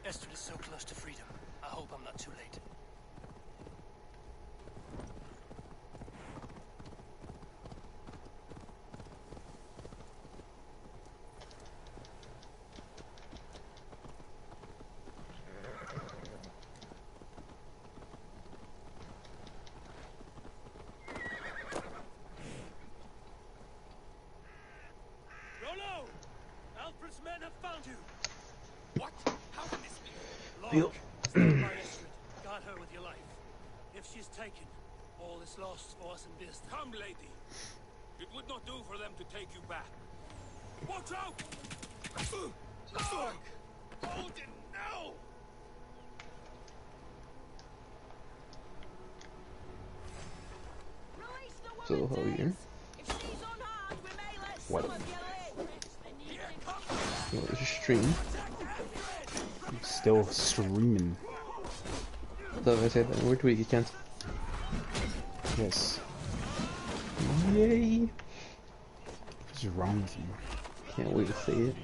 Estrid is so close to freedom. I hope I'm not too late. Rollo! Alfred's men have found you! What? How can this be? Lord, stand by Estrid. Guard her with your life. If she's taken, all is lost for us in Bearston. Come, lady. It would not do for them to take you back. Watch out! Look! Odin, no! So how are you? What? Yo, there's a stream. I'm still streaming. Då vill jag säga det. We're tweaky, Kent. Yes. Yay! What's wrong with you? Can't wait to see it.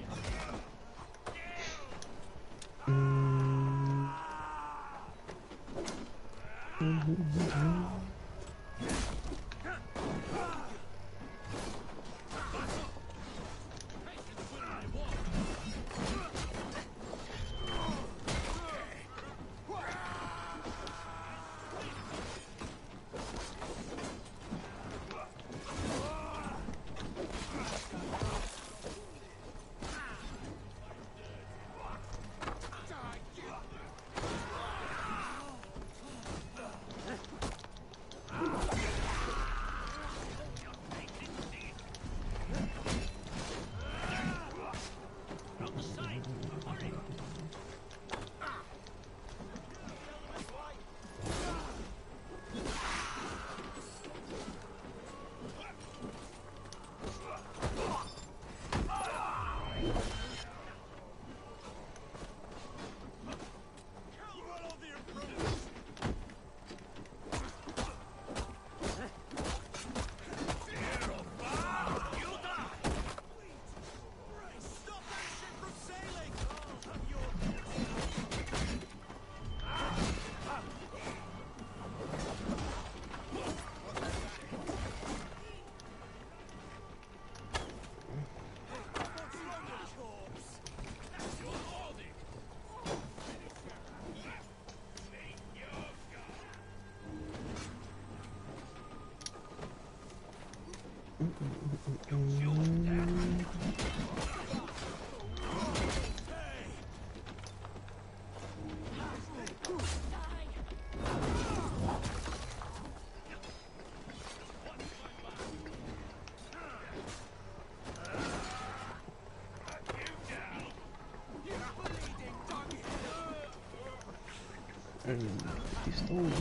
He's stolen.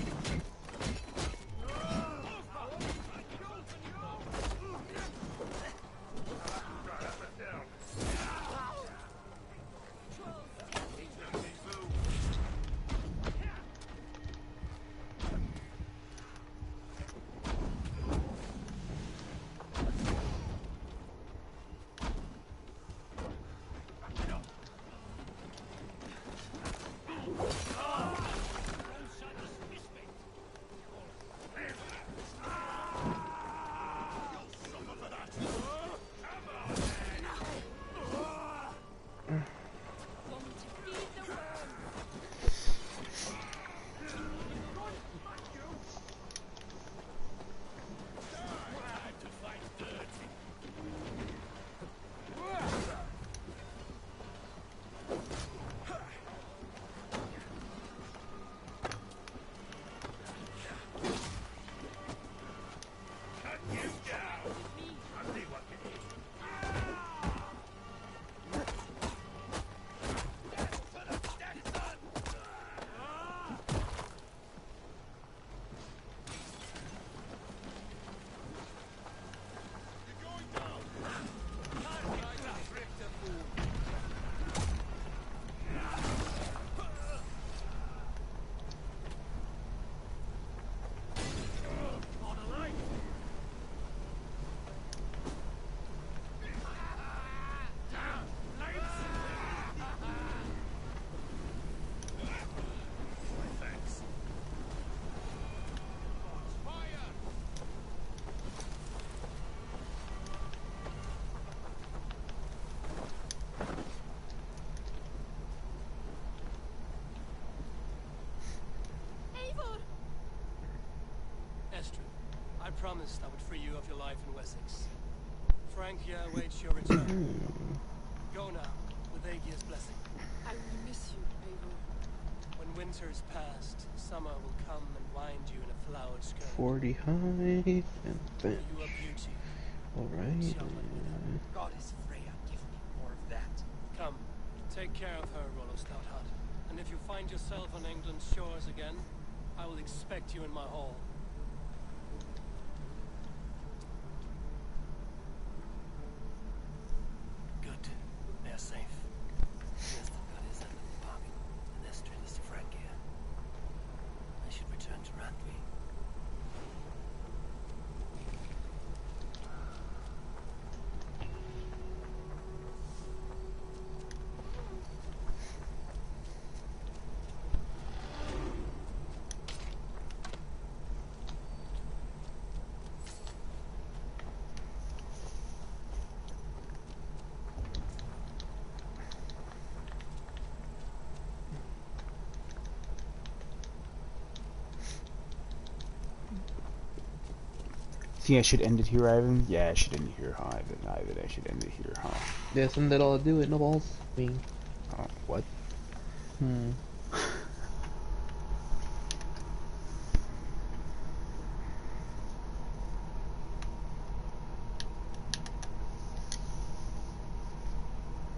I promised I would free you of your life in Wessex. Francia awaits your return. Go now, with Aegir's blessing. I will miss you, Eivor. When winter is past, summer will come and wind you in a flowered skirt. 40 height and bench. You are beauty. Alright. Goddess Freya, give me more of that. Come, take care of her, Rollo Stoutheart. And if you find yourself on England's shores again, I will expect you in my hall. Good. They are safe. Nestor got his end of the bargain, and Estrid is to Francia. I should return to Randvi. Think I should end it here, Ivan? Yeah, I should end it here, huh, Ivan, I should end it here, huh? Yeah, something that'll do it, no balls. I mean, what? Hmm.